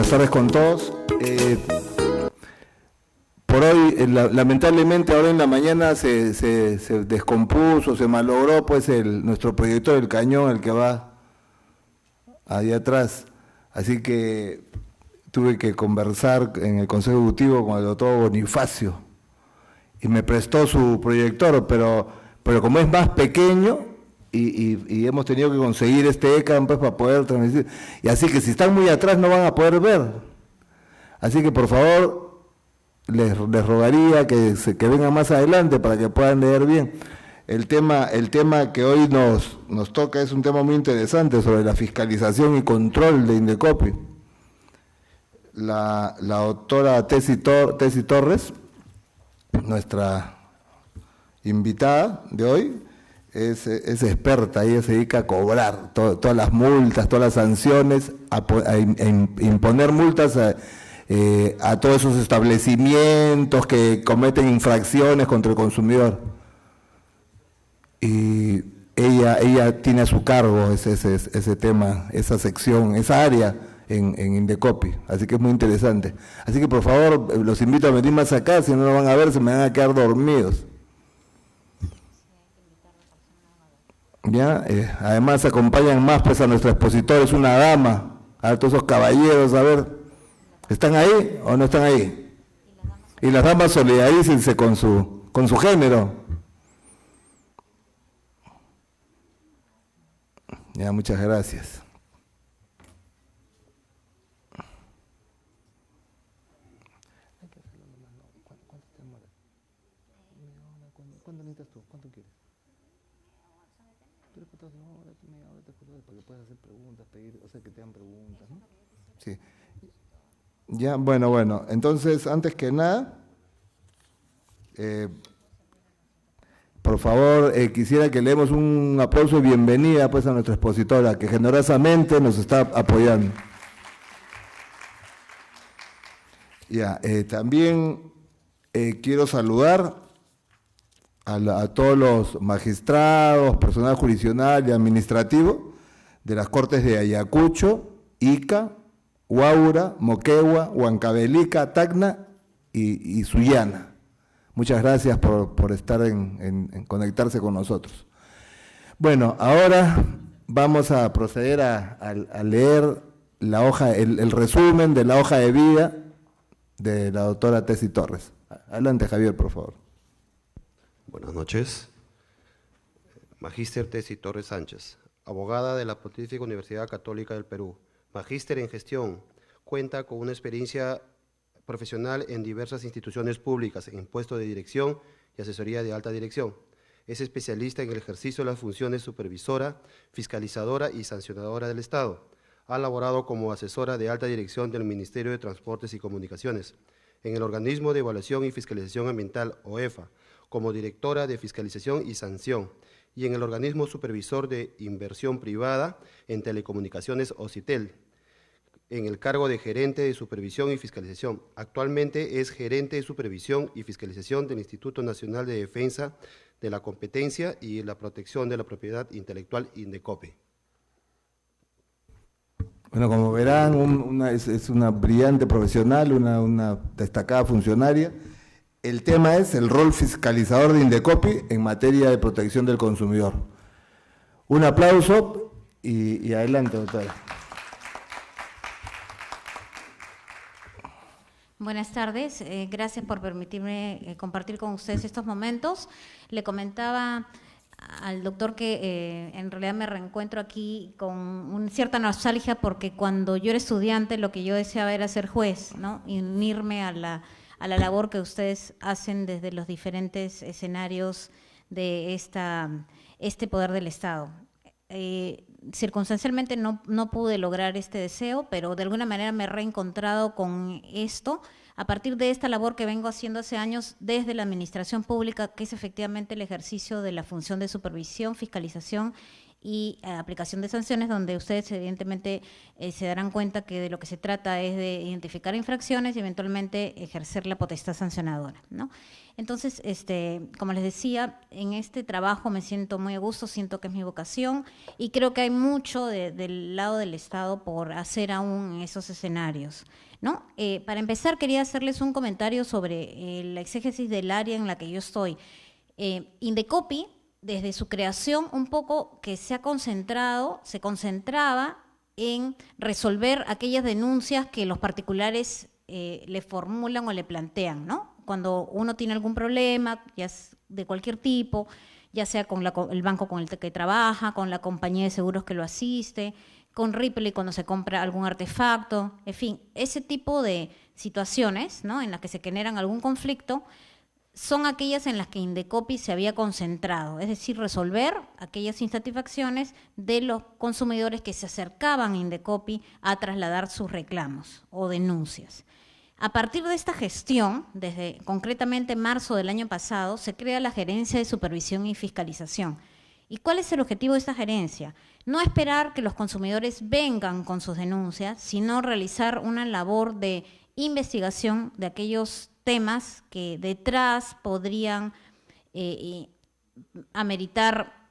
buenas tardes con todos. Por hoy, lamentablemente, ahora en la mañana se descompuso, se malogró pues nuestro proyector del cañón, el que va ahí atrás. Así que tuve que conversar en el Consejo Ejecutivo con el doctor Bonifacio y me prestó su proyector, pero como es más pequeño y hemos tenido que conseguir este ECAM pues, para poder transmitir. Y así que si están muy atrás no van a poder ver. Así que por favor les rogaría que vengan más adelante para que puedan leer bien. El tema que hoy nos toca es un tema muy interesante sobre la fiscalización y control de Indecopi. La doctora Tessy Torres, nuestra invitada de hoy, es experta, ella se dedica a cobrar todas las multas, todas las sanciones, a imponer multas a todos esos establecimientos que cometen infracciones contra el consumidor. Y ella tiene a su cargo ese tema, esa sección, esa área en Indecopi, así que es muy interesante. Así que por favor, los invito a venir más acá, si no lo van a ver se me van a quedar dormidos. ¿Ya? Además acompañan más pues a nuestra expositora, es una dama, a todos esos caballeros, a ver, ¿están ahí o no están ahí? Y las damas solidarícense con su género. Ya, muchas gracias. ¿Cuánto necesitas tú? ¿Cuánto quieres? Para que puedas hacer preguntas, pedir, o sea, que te hagan preguntas, ¿no? Sí. Ya, bueno. Entonces, antes que nada, por favor, quisiera que le demos un aplauso y bienvenida pues a nuestra expositora, que generosamente nos está apoyando. Ya, también quiero saludar a todos los magistrados, personal jurisdiccional y administrativo de las Cortes de Ayacucho, Ica, Huaura, Moquegua, Huancavelica, Tacna y Sullana. Muchas gracias por estar en conectarse con nosotros. Bueno, ahora vamos a proceder a leer la hoja, el resumen de la hoja de vida de la doctora Tessy Torres. Adelante, Javier, por favor. Buenas noches. Magíster Tessy Torres Sánchez, abogada de la Pontificia Universidad Católica del Perú, magíster en gestión, cuenta con una experiencia profesional en diversas instituciones públicas en puestos de dirección y asesoría de alta dirección. Es especialista en el ejercicio de las funciones supervisora, fiscalizadora y sancionadora del Estado. Ha laborado como asesora de alta dirección del Ministerio de Transportes y Comunicaciones, en el Organismo de Evaluación y Fiscalización Ambiental, OEFA, como directora de Fiscalización y Sanción, y en el Organismo Supervisor de Inversión Privada en Telecomunicaciones, OCITEL, en el cargo de Gerente de Supervisión y Fiscalización. Actualmente es Gerente de Supervisión y Fiscalización del Instituto Nacional de Defensa de la Competencia y la Protección de la Propiedad Intelectual, Indecopi. Bueno, como verán, es una brillante profesional, una destacada funcionaria. El tema es el rol fiscalizador de Indecopi en materia de protección del consumidor. Un aplauso y adelante, doctora. Buenas tardes, gracias por permitirme compartir con ustedes estos momentos. Le comentaba al doctor que en realidad me reencuentro aquí con una cierta nostalgia porque cuando yo era estudiante lo que yo deseaba era ser juez, ¿no? Y unirme a la labor que ustedes hacen desde los diferentes escenarios de este poder del Estado. Circunstancialmente no pude lograr este deseo, pero de alguna manera me he reencontrado con esto a partir de esta labor que vengo haciendo hace años desde la administración pública, que es efectivamente el ejercicio de la función de supervisión, fiscalización y aplicación de sanciones, donde ustedes evidentemente se darán cuenta que de lo que se trata es de identificar infracciones y eventualmente ejercer la potestad sancionadora, ¿no? Entonces, como les decía, en este trabajo me siento muy a gusto, siento que es mi vocación y creo que hay mucho del lado del Estado por hacer aún en esos escenarios, ¿no? Para empezar, quería hacerles un comentario sobre la exégesis del área en la que yo estoy. Indecopi, desde su creación, un poco que se concentraba en resolver aquellas denuncias que los particulares le formulan o le plantean, ¿no? Cuando uno tiene algún problema, ya es de cualquier tipo, ya sea con el banco con el que trabaja, con la compañía de seguros que lo asiste, con Ripley cuando se compra algún artefacto, en fin, ese tipo de situaciones, ¿no?, en las que se generan algún conflicto, son aquellas en las que Indecopi se había concentrado, es decir, resolver aquellas insatisfacciones de los consumidores que se acercaban a Indecopi a trasladar sus reclamos o denuncias. A partir de esta gestión, desde concretamente marzo del año pasado, se crea la Gerencia de Supervisión y Fiscalización. ¿Y cuál es el objetivo de esta gerencia? No esperar que los consumidores vengan con sus denuncias, sino realizar una labor de investigación de aquellos temas que detrás podrían ameritar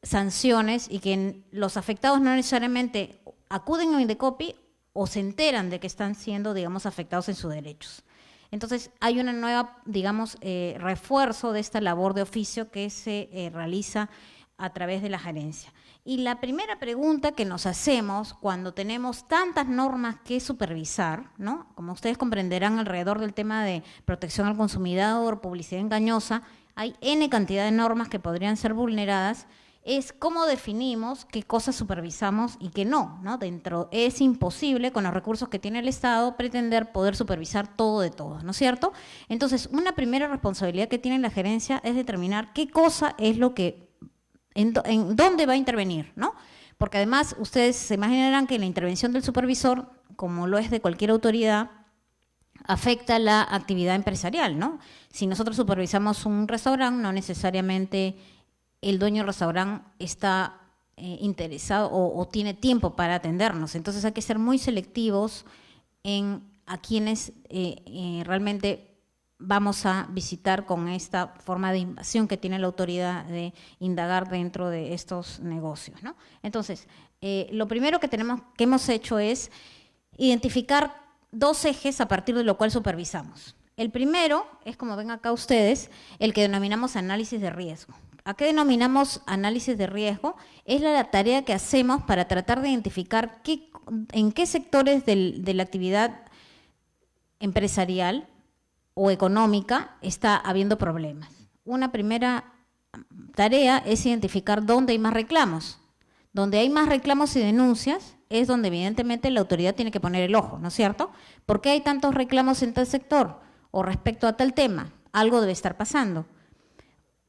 sanciones y que los afectados no necesariamente acuden a Indecopi o se enteran de que están siendo, digamos, afectados en sus derechos. Entonces, hay una nueva, digamos, refuerzo de esta labor de oficio que se realiza a través de la gerencia. Y la primera pregunta que nos hacemos cuando tenemos tantas normas que supervisar, ¿no?, como ustedes comprenderán, alrededor del tema de protección al consumidor, publicidad engañosa, hay N cantidad de normas que podrían ser vulneradas, es cómo definimos qué cosas supervisamos y qué no, ¿no? Es imposible, con los recursos que tiene el Estado, pretender poder supervisar todo de todos, ¿no es cierto? Entonces, una primera responsabilidad que tiene la gerencia es determinar qué cosa es lo que, en dónde va a intervenir, ¿no? Porque además, ustedes se imaginarán que la intervención del supervisor, como lo es de cualquier autoridad, afecta la actividad empresarial, ¿no? Si nosotros supervisamos un restaurante, no necesariamente el dueño del restaurante está interesado o tiene tiempo para atendernos. Entonces hay que ser muy selectivos a quienes realmente vamos a visitar con esta forma de invasión que tiene la autoridad de indagar dentro de estos negocios, ¿no? Entonces, lo primero que hemos hecho es identificar dos ejes a partir de lo cual supervisamos. El primero es, como ven acá ustedes, el que denominamos análisis de riesgo. ¿A qué denominamos análisis de riesgo? Es la tarea que hacemos para tratar de identificar en qué sectores de la actividad empresarial o económica está habiendo problemas. Una primera tarea es identificar dónde hay más reclamos. Donde hay más reclamos y denuncias es donde evidentemente la autoridad tiene que poner el ojo, ¿no es cierto? ¿Por qué hay tantos reclamos en tal sector o respecto a tal tema? Algo debe estar pasando.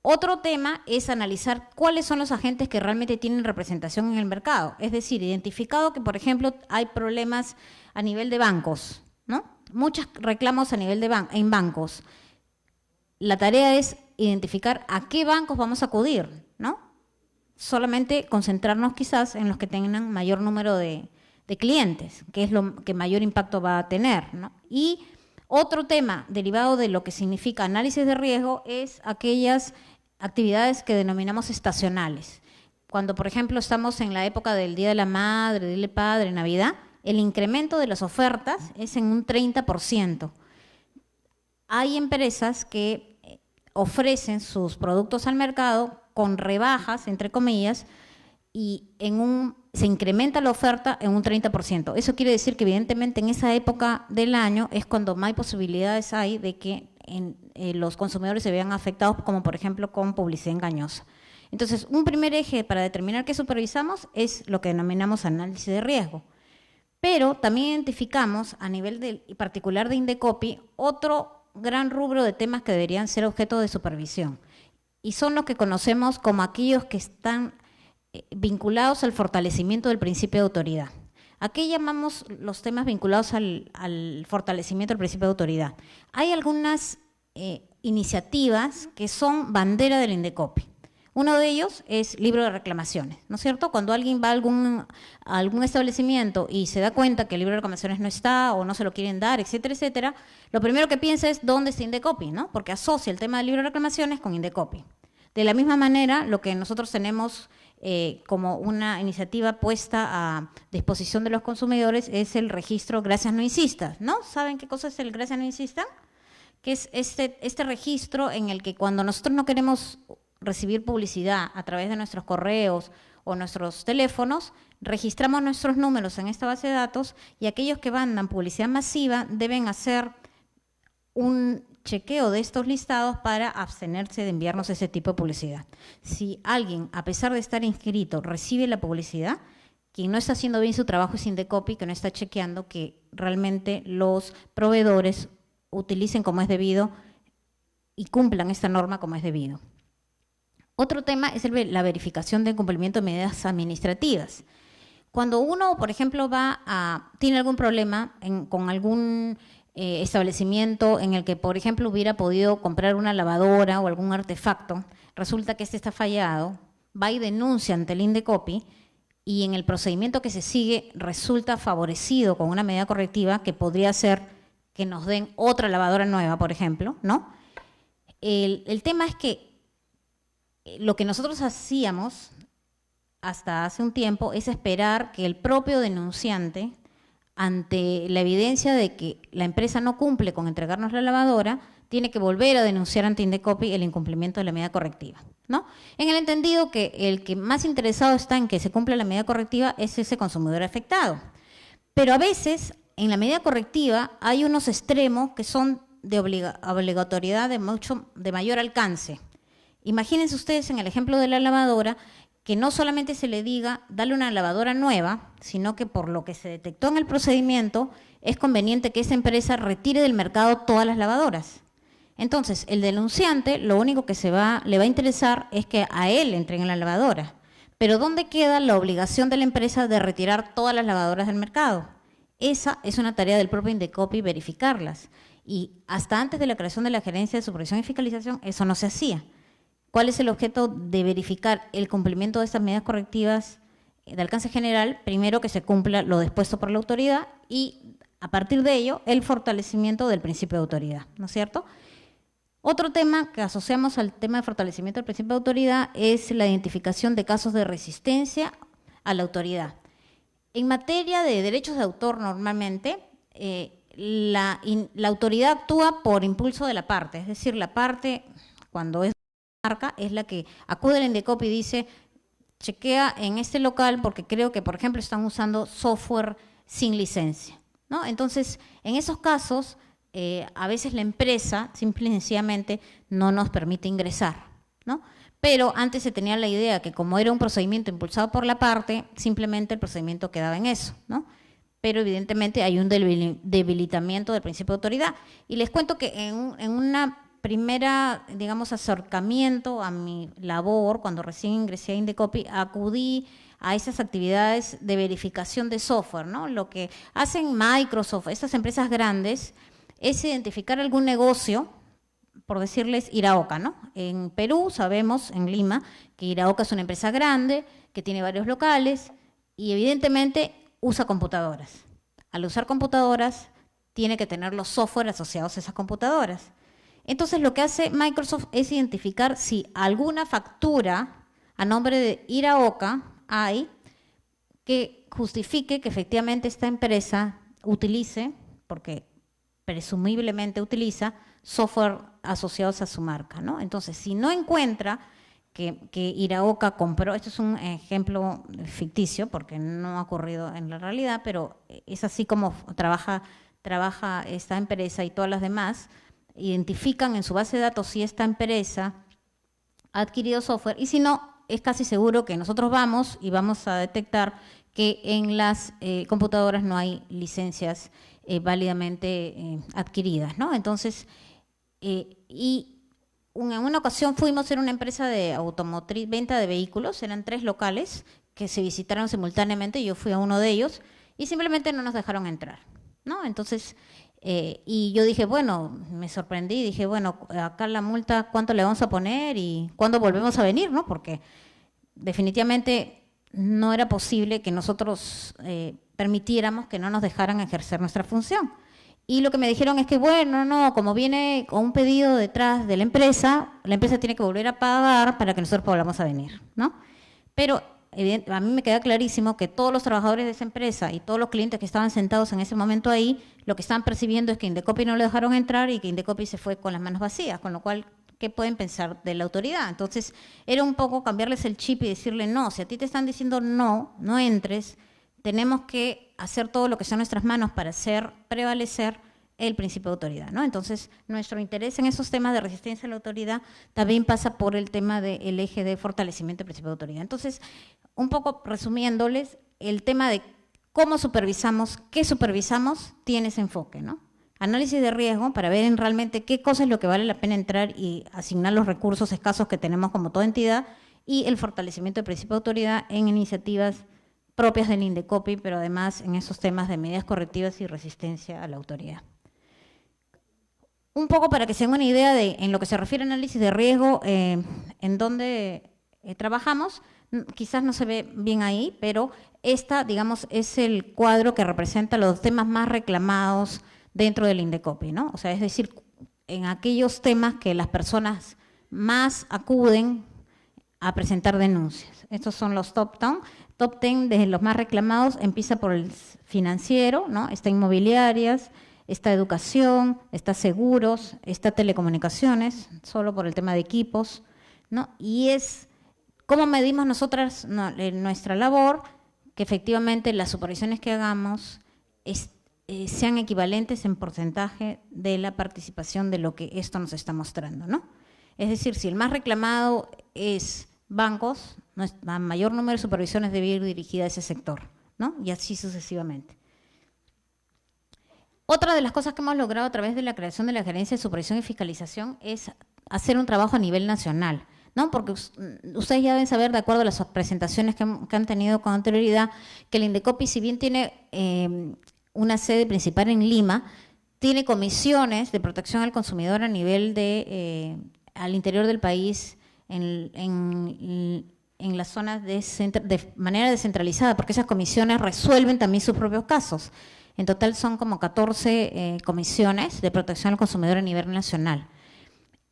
Otro tema es analizar cuáles son los agentes que realmente tienen representación en el mercado. Es decir, identificado que, por ejemplo, hay problemas a nivel de bancos, ¿no? Muchos reclamos a nivel en bancos. La tarea es identificar a qué bancos vamos a acudir, ¿no? Solamente concentrarnos quizás en los que tengan mayor número de clientes, que es lo que mayor impacto va a tener, ¿no? Y otro tema derivado de lo que significa análisis de riesgo es aquellas actividades que denominamos estacionales. Cuando, por ejemplo, estamos en la época del Día de la Madre, Día del Padre, Navidad, el incremento de las ofertas es en un 30%. Hay empresas que ofrecen sus productos al mercado con rebajas, entre comillas, y se incrementa la oferta en un 30%. Eso quiere decir que evidentemente en esa época del año es cuando más posibilidades hay de que los consumidores se vean afectados, como por ejemplo con publicidad engañosa. Entonces, un primer eje para determinar qué supervisamos es lo que denominamos análisis de riesgo. Pero también identificamos a nivel particular de Indecopi otro gran rubro de temas que deberían ser objeto de supervisión. Y son los que conocemos como aquellos que están vinculados al fortalecimiento del principio de autoridad. ¿A qué llamamos los temas vinculados al fortalecimiento del principio de autoridad? Hay algunas iniciativas que son bandera del Indecopi. Uno de ellos es libro de reclamaciones, ¿no es cierto? Cuando alguien va a algún establecimiento y se da cuenta que el libro de reclamaciones no está o no se lo quieren dar, etcétera, etcétera, lo primero que piensa es dónde está Indecopi, ¿no? Porque asocia el tema del libro de reclamaciones con Indecopi. De la misma manera, lo que nosotros tenemos como una iniciativa puesta a disposición de los consumidores es el registro Gracias No Insistas, ¿no? ¿Saben qué cosa es el Gracias No Insistan? Que es este registro en el que cuando nosotros no queremos recibir publicidad a través de nuestros correos o nuestros teléfonos, registramos nuestros números en esta base de datos y aquellos que mandan publicidad masiva deben hacer un chequeo de estos listados para abstenerse de enviarnos ese tipo de publicidad. Si alguien, a pesar de estar inscrito, recibe la publicidad, quien no está haciendo bien su trabajo es Indecopi, que no está chequeando que realmente los proveedores utilicen como es debido y cumplan esta norma como es debido. Otro tema es la verificación del cumplimiento de medidas administrativas. Cuando uno, por ejemplo, tiene algún problema con algún establecimiento en el que, por ejemplo, hubiera podido comprar una lavadora o algún artefacto, resulta que este está fallado, va y denuncia ante el Indecopi y en el procedimiento que se sigue resulta favorecido con una medida correctiva que podría ser que nos den otra lavadora nueva, por ejemplo, ¿no? El tema es que lo que nosotros hacíamos hasta hace un tiempo es esperar que el propio denunciante, ante la evidencia de que la empresa no cumple con entregarnos la lavadora, tiene que volver a denunciar ante Indecopi el incumplimiento de la medida correctiva, ¿no? En el entendido que el que más interesado está en que se cumpla la medida correctiva es ese consumidor afectado. Pero a veces, en la medida correctiva, hay unos extremos que son de obligatoriedad de mayor alcance. Imagínense ustedes en el ejemplo de la lavadora, que no solamente se le diga, dale una lavadora nueva, sino que por lo que se detectó en el procedimiento, es conveniente que esa empresa retire del mercado todas las lavadoras. Entonces, el denunciante, lo único que le va a interesar es que a él le entreguen la lavadora. Pero ¿dónde queda la obligación de la empresa de retirar todas las lavadoras del mercado? Esa es una tarea del propio Indecopi verificarlas. Y hasta antes de la creación de la Gerencia de Supervisión y Fiscalización, eso no se hacía. ¿Cuál es el objeto de verificar el cumplimiento de estas medidas correctivas de alcance general? Primero, que se cumpla lo dispuesto por la autoridad y, a partir de ello, el fortalecimiento del principio de autoridad, ¿no es cierto? Otro tema que asociamos al tema de fortalecimiento del principio de autoridad es la identificación de casos de resistencia a la autoridad. En materia de derechos de autor, normalmente, la autoridad actúa por impulso de la parte, es decir, la parte, cuando es marca, es la que acude al Indecopi y dice, chequea en este local porque creo que, por ejemplo, están usando software sin licencia, ¿no? Entonces, en esos casos, a veces la empresa simple y sencillamente no nos permite ingresar, ¿no? Pero antes se tenía la idea que como era un procedimiento impulsado por la parte, simplemente el procedimiento quedaba en eso, ¿no? Pero evidentemente hay un debilitamiento del principio de autoridad. Y les cuento que en una primera, digamos, acercamiento a mi labor, cuando recién ingresé a Indecopi, acudí a esas actividades de verificación de software, ¿no? Lo que hacen Microsoft, estas empresas grandes, es identificar algún negocio, por decirles Iraoka, ¿no? En Perú sabemos, en Lima, que Iraoka es una empresa grande, que tiene varios locales y evidentemente usa computadoras. Al usar computadoras, tiene que tener los software asociados a esas computadoras. Entonces, lo que hace Microsoft es identificar si alguna factura a nombre de Iraoka hay que justifique que efectivamente esta empresa utilice, porque presumiblemente utiliza, software asociados a su marca, ¿no? Entonces, si no encuentra que Iraoka compró, esto es un ejemplo ficticio porque no ha ocurrido en la realidad, pero es así como trabaja esta empresa y todas las demás, identifican en su base de datos si esta empresa ha adquirido software y si no, es casi seguro que nosotros vamos a detectar que en las computadoras no hay licencias válidamente adquiridas, ¿no? Entonces, en una ocasión fuimos a ser una empresa de automotriz, venta de vehículos, eran 3 locales que se visitaron simultáneamente, yo fui a uno de ellos y simplemente no nos dejaron entrar, ¿no? Entonces, Y yo dije, bueno, me sorprendí, dije, bueno, acá la multa, ¿cuánto le vamos a poner y cuándo volvemos a venir, ¿no? Porque definitivamente no era posible que nosotros permitiéramos que no nos dejaran ejercer nuestra función. Y lo que me dijeron es que, bueno, no, como viene con un pedido detrás de la empresa tiene que volver a pagar para que nosotros volvamos a venir, ¿no? Pero a mí me queda clarísimo que todos los trabajadores de esa empresa y todos los clientes que estaban sentados en ese momento ahí, lo que estaban percibiendo es que Indecopi no lo dejaron entrar y que Indecopi se fue con las manos vacías, con lo cual, ¿qué pueden pensar de la autoridad? Entonces, era un poco cambiarles el chip y decirle, no, si a ti te están diciendo no, no entres, tenemos que hacer todo lo que está en nuestras manos para hacer prevalecer el principio de autoridad, ¿no? Entonces, nuestro interés en esos temas de resistencia a la autoridad también pasa por el tema del eje de fortalecimiento del principio de autoridad. Entonces, un poco resumiéndoles, el tema de cómo supervisamos, qué supervisamos, tiene ese enfoque, ¿no? Análisis de riesgo para ver en realmente qué cosa es lo que vale la pena entrar y asignar los recursos escasos que tenemos como toda entidad, y el fortalecimiento del principio de autoridad en iniciativas propias del Indecopi, pero además en esos temas de medidas correctivas y resistencia a la autoridad. Un poco para que se den una idea de, en lo que se refiere a análisis de riesgo, en dónde trabajamos, quizás no se ve bien ahí, pero esta, digamos, es el cuadro que representa los temas más reclamados dentro del Indecopi, ¿no? O sea, es decir, en aquellos temas que las personas más acuden a presentar denuncias. Estos son los top 10 de los más reclamados. Empieza por el financiero, ¿no? Está inmobiliarias, está educación, está seguros, está telecomunicaciones, solo por el tema de equipos, ¿no? Y es cómo medimos nosotras nuestra labor, que efectivamente las supervisiones que hagamos sean equivalentes en porcentaje de la participación de lo que esto nos está mostrando, ¿no? Es decir, si el más reclamado es bancos, a mayor número de supervisiones debe ir dirigida a ese sector, ¿no? Y así sucesivamente. Otra de las cosas que hemos logrado a través de la creación de la Gerencia de Supervisión y Fiscalización es hacer un trabajo a nivel nacional, ¿no? Porque ustedes ya deben saber, de acuerdo a las presentaciones que han tenido con anterioridad, que el Indecopi, si bien tiene una sede principal en Lima, tiene comisiones de protección al consumidor a nivel al interior del país, en las zonas de manera descentralizada, porque esas comisiones resuelven también sus propios casos. En total son como 14 comisiones de protección al consumidor a nivel nacional.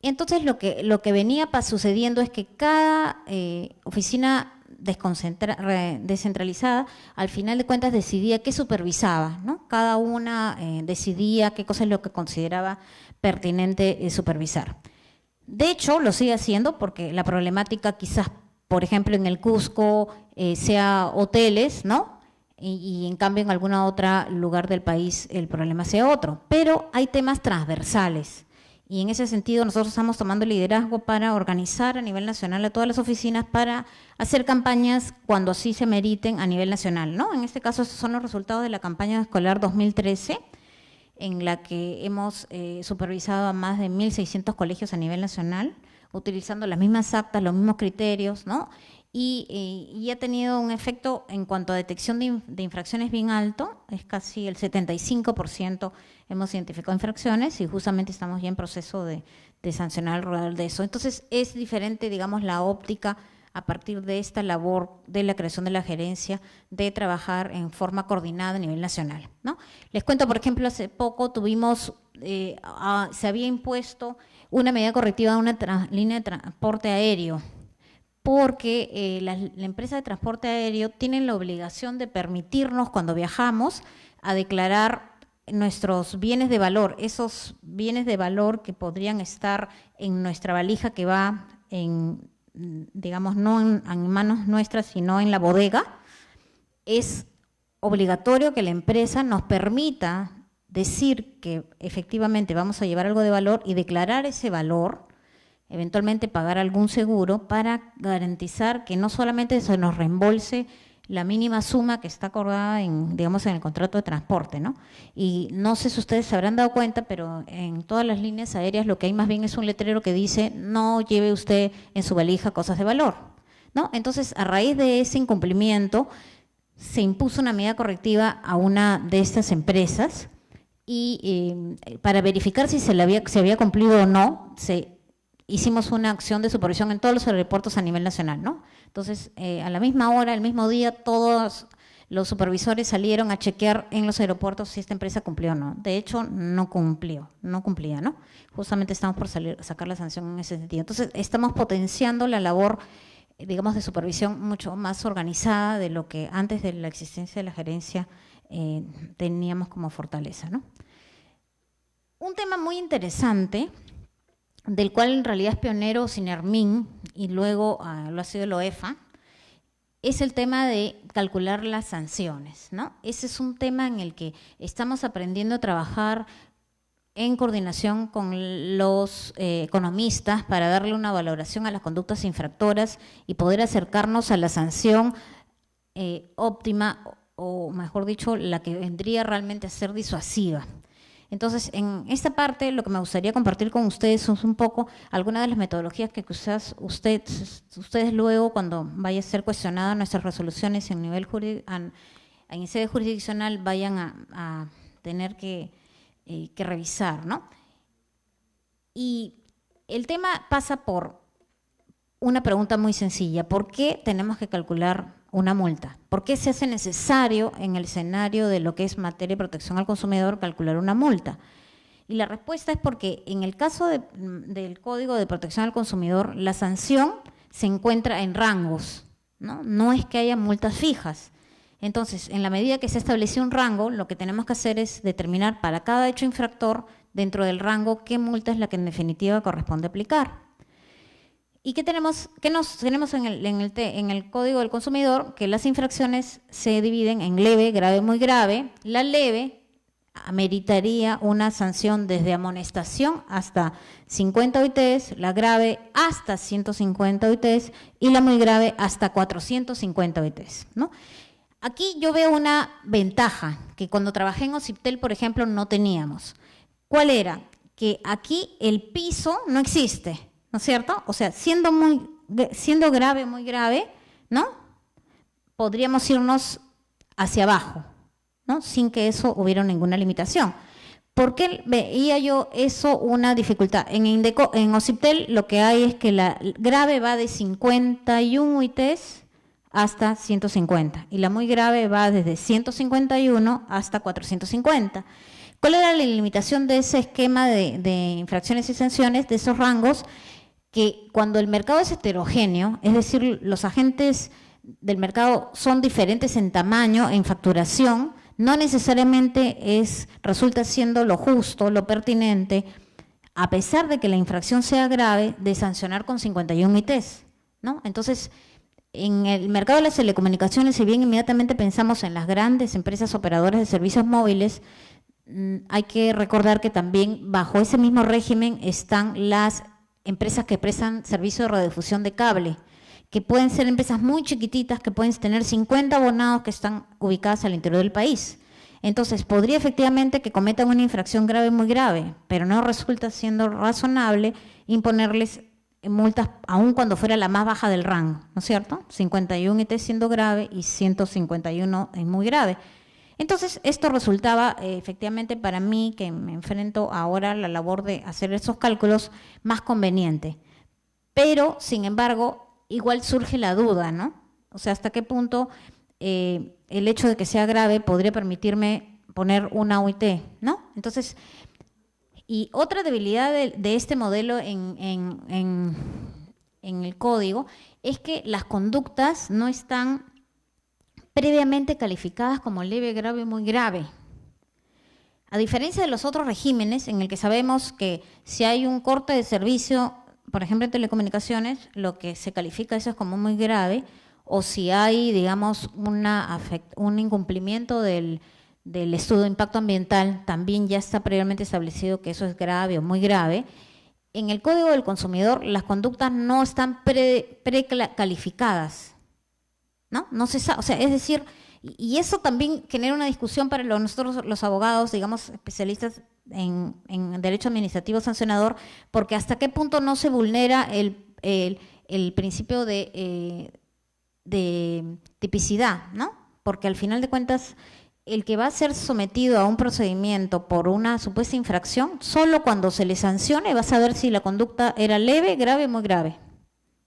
Entonces, lo que venía sucediendo es que cada oficina descentralizada, al final de cuentas, decidía qué supervisaba, ¿no? Cada una decidía qué cosa es lo que consideraba pertinente supervisar. De hecho, lo sigue haciendo porque la problemática quizás, por ejemplo, en el Cusco sea hoteles, ¿no? Y en cambio en algún otro lugar del país el problema sea otro. Pero hay temas transversales y en ese sentido nosotros estamos tomando liderazgo para organizar a nivel nacional a todas las oficinas para hacer campañas cuando así se meriten a nivel nacional, ¿no? En este caso, estos son los resultados de la campaña escolar 2013, en la que hemos supervisado a más de 1.600 colegios a nivel nacional, utilizando las mismas actas, los mismos criterios, ¿no? Y ha tenido un efecto en cuanto a detección de infracciones bien alto, es casi el 75% hemos identificado infracciones y justamente estamos ya en proceso de sancionar alrededor de eso. Entonces es diferente, digamos, la óptica a partir de esta labor de la creación de la gerencia, de trabajar en forma coordinada a nivel nacional, ¿no? Les cuento, por ejemplo, hace poco tuvimos, se había impuesto una medida correctiva a una línea de transporte aéreo, porque la empresa de transporte aéreo tiene la obligación de permitirnos, cuando viajamos, a declarar nuestros bienes de valor, esos bienes de valor que podrían estar en nuestra valija que va digamos, no en manos nuestras, sino en la bodega. Es obligatorio que la empresa nos permita decir que efectivamente vamos a llevar algo de valor y declarar ese valor, eventualmente pagar algún seguro para garantizar que no solamente se nos reembolse la mínima suma que está acordada digamos, en el contrato de transporte, ¿no? Y no sé si ustedes se habrán dado cuenta, pero en todas las líneas aéreas lo que hay más bien es un letrero que dice no lleve usted en su valija cosas de valor, ¿no? Entonces, a raíz de ese incumplimiento, se impuso una medida correctiva a una de estas empresas y para verificar si se había cumplido o no, hicimos una acción de supervisión en todos los aeropuertos a nivel nacional, ¿no? Entonces, a la misma hora, el mismo día, todos los supervisores salieron a chequear en los aeropuertos si esta empresa cumplió o no. De hecho, no cumplía, ¿no? Justamente estamos por sacar la sanción en ese sentido. Entonces, estamos potenciando la labor, digamos, de supervisión mucho más organizada de lo que antes de la existencia de la gerencia teníamos como fortaleza, ¿no? Un tema muy interesante, del cual en realidad es pionero Sinermin y luego lo ha sido el OEFA, es el tema de calcular las sanciones, ¿no? Ese es un tema en el que estamos aprendiendo a trabajar en coordinación con los economistas para darle una valoración a las conductas infractoras y poder acercarnos a la sanción óptima, o mejor dicho, la que vendría realmente a ser disuasiva. Entonces, en esta parte, lo que me gustaría compartir con ustedes es un poco algunas de las metodologías que quizás ustedes luego, cuando vaya a ser cuestionadas nuestras resoluciones en nivel en sede jurisdiccional, vayan a tener que revisar, ¿no? Y el tema pasa por una pregunta muy sencilla: ¿por qué tenemos que calcular una multa? ¿Por qué se hace necesario en el escenario de lo que es materia de protección al consumidor calcular una multa? Y la respuesta es porque en el caso del Código de Protección al Consumidor, la sanción se encuentra en rangos, ¿no? No es que haya multas fijas. Entonces, en la medida que se establece un rango, lo que tenemos que hacer es determinar para cada hecho infractor, dentro del rango, qué multa es la que en definitiva corresponde aplicar. ¿Y qué tenemos en el Código del Consumidor? Que las infracciones se dividen en leve, grave, muy grave. La leve ameritaría una sanción desde amonestación hasta 50 OITs, la grave hasta 150 OITs y la muy grave hasta 450 OITs, ¿no? Aquí yo veo una ventaja que cuando trabajé en OCIPTEL, por ejemplo, no teníamos. ¿Cuál era? Que aquí el piso no existe, ¿no es cierto? O sea, siendo grave, muy grave, ¿no? Podríamos irnos hacia abajo, ¿no? Sin que eso hubiera ninguna limitación. ¿Por qué veía yo eso una dificultad? En OCIPTEL lo que hay es que la grave va de 51 UITs hasta 150 y la muy grave va desde 151 hasta 450. ¿Cuál era la limitación de ese esquema de infracciones y sanciones, de esos rangos? Que cuando el mercado es heterogéneo, es decir, los agentes del mercado son diferentes en tamaño, en facturación, no necesariamente resulta siendo lo justo, lo pertinente, a pesar de que la infracción sea grave, de sancionar con 51 ITs, ¿no? Entonces, en el mercado de las telecomunicaciones, si bien inmediatamente pensamos en las grandes empresas operadoras de servicios móviles, hay que recordar que también bajo ese mismo régimen están las empresas que prestan servicio de radiodifusión de cable, que pueden ser empresas muy chiquititas, que pueden tener 50 abonados que están ubicadas al interior del país. Entonces, podría efectivamente que cometan una infracción grave, muy grave, pero no resulta siendo razonable imponerles multas, aun cuando fuera la más baja del rango, ¿no es cierto? 51 IT siendo grave y 151 es muy grave. Entonces, esto resultaba efectivamente para mí, que me enfrento ahora a la labor de hacer esos cálculos, más conveniente. Pero, sin embargo, igual surge la duda, ¿no? O sea, ¿hasta qué punto el hecho de que sea grave podría permitirme poner una OIT, ¿no? Entonces, y otra debilidad de este modelo en el código es que las conductas no están previamente calificadas como leve, grave, muy grave. A diferencia de los otros regímenes en el que sabemos que si hay un corte de servicio, por ejemplo en telecomunicaciones, lo que se califica eso es como muy grave, o si hay, digamos, un incumplimiento del estudio de impacto ambiental, también ya está previamente establecido que eso es grave o muy grave. En el Código del Consumidor las conductas no están precalificadas, ¿no? No se sabe, o sea, es decir, y eso también genera una discusión para nosotros los abogados, digamos, especialistas en derecho administrativo sancionador, porque hasta qué punto no se vulnera el principio de tipicidad, ¿no? Porque al final de cuentas el que va a ser sometido a un procedimiento por una supuesta infracción, solo cuando se le sancione va a saber si la conducta era leve, grave o muy grave,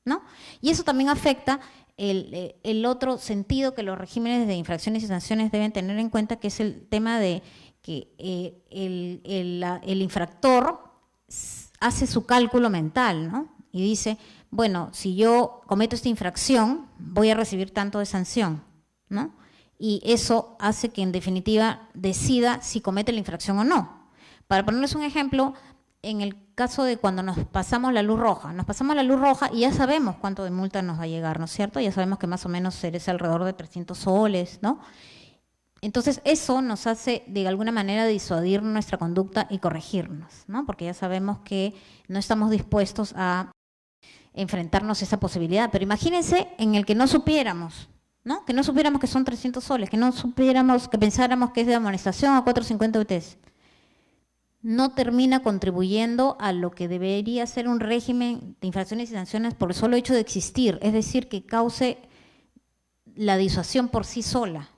¿no? Y eso también afecta el otro sentido que los regímenes de infracciones y sanciones deben tener en cuenta, que es el tema de que el infractor hace su cálculo mental, ¿no? Y dice, bueno, si yo cometo esta infracción, voy a recibir tanto de sanción, ¿no? Y eso hace que en definitiva decida si comete la infracción o no. Para ponerles un ejemplo, en el caso de cuando nos pasamos la luz roja y ya sabemos cuánto de multa nos va a llegar, ¿no es cierto? Ya sabemos que más o menos es alrededor de 300 soles, ¿no? Entonces eso nos hace de alguna manera disuadir nuestra conducta y corregirnos, ¿no? Porque ya sabemos que no estamos dispuestos a enfrentarnos a esa posibilidad. Pero imagínense en el que no supiéramos, ¿no? Que no supiéramos que son 300 soles, que no supiéramos, que pensáramos que es de amonestación a 450 UTs. No termina contribuyendo a lo que debería ser un régimen de infracciones y sanciones por el solo hecho de existir, es decir, que cause la disuasión por sí sola,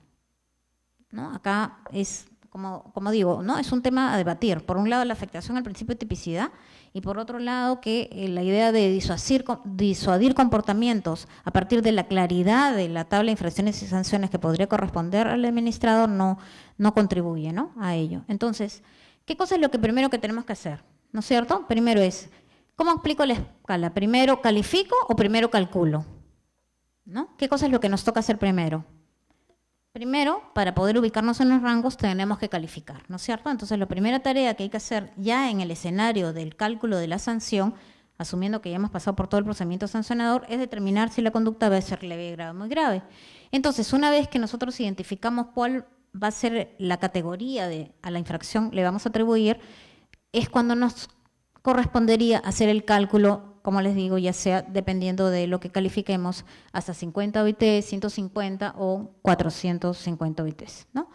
¿no? Acá es, como digo, ¿no? Es un tema a debatir. Por un lado, la afectación al principio de tipicidad, y por otro lado, que la idea de disuadir comportamientos a partir de la claridad de la tabla de infracciones y sanciones que podría corresponder al administrador no contribuye, ¿no? A ello. Entonces, ¿qué cosa es lo que primero que tenemos que hacer? ¿No es cierto? Primero es, ¿cómo aplico la escala? ¿Primero califico o primero calculo? ¿No? ¿Qué cosa es lo que nos toca hacer primero? Primero, para poder ubicarnos en los rangos, tenemos que calificar, ¿no es cierto? Entonces, la primera tarea que hay que hacer ya en el escenario del cálculo de la sanción, asumiendo que ya hemos pasado por todo el procedimiento sancionador, es determinar si la conducta va a ser leve, grave o muy grave. Entonces, una vez que nosotros identificamos cuál va a ser la categoría a la infracción le vamos a atribuir, es cuando nos correspondería hacer el cálculo, como les digo, ya sea dependiendo de lo que califiquemos, hasta 50 OIT, 150 o 450 OITs, ¿no?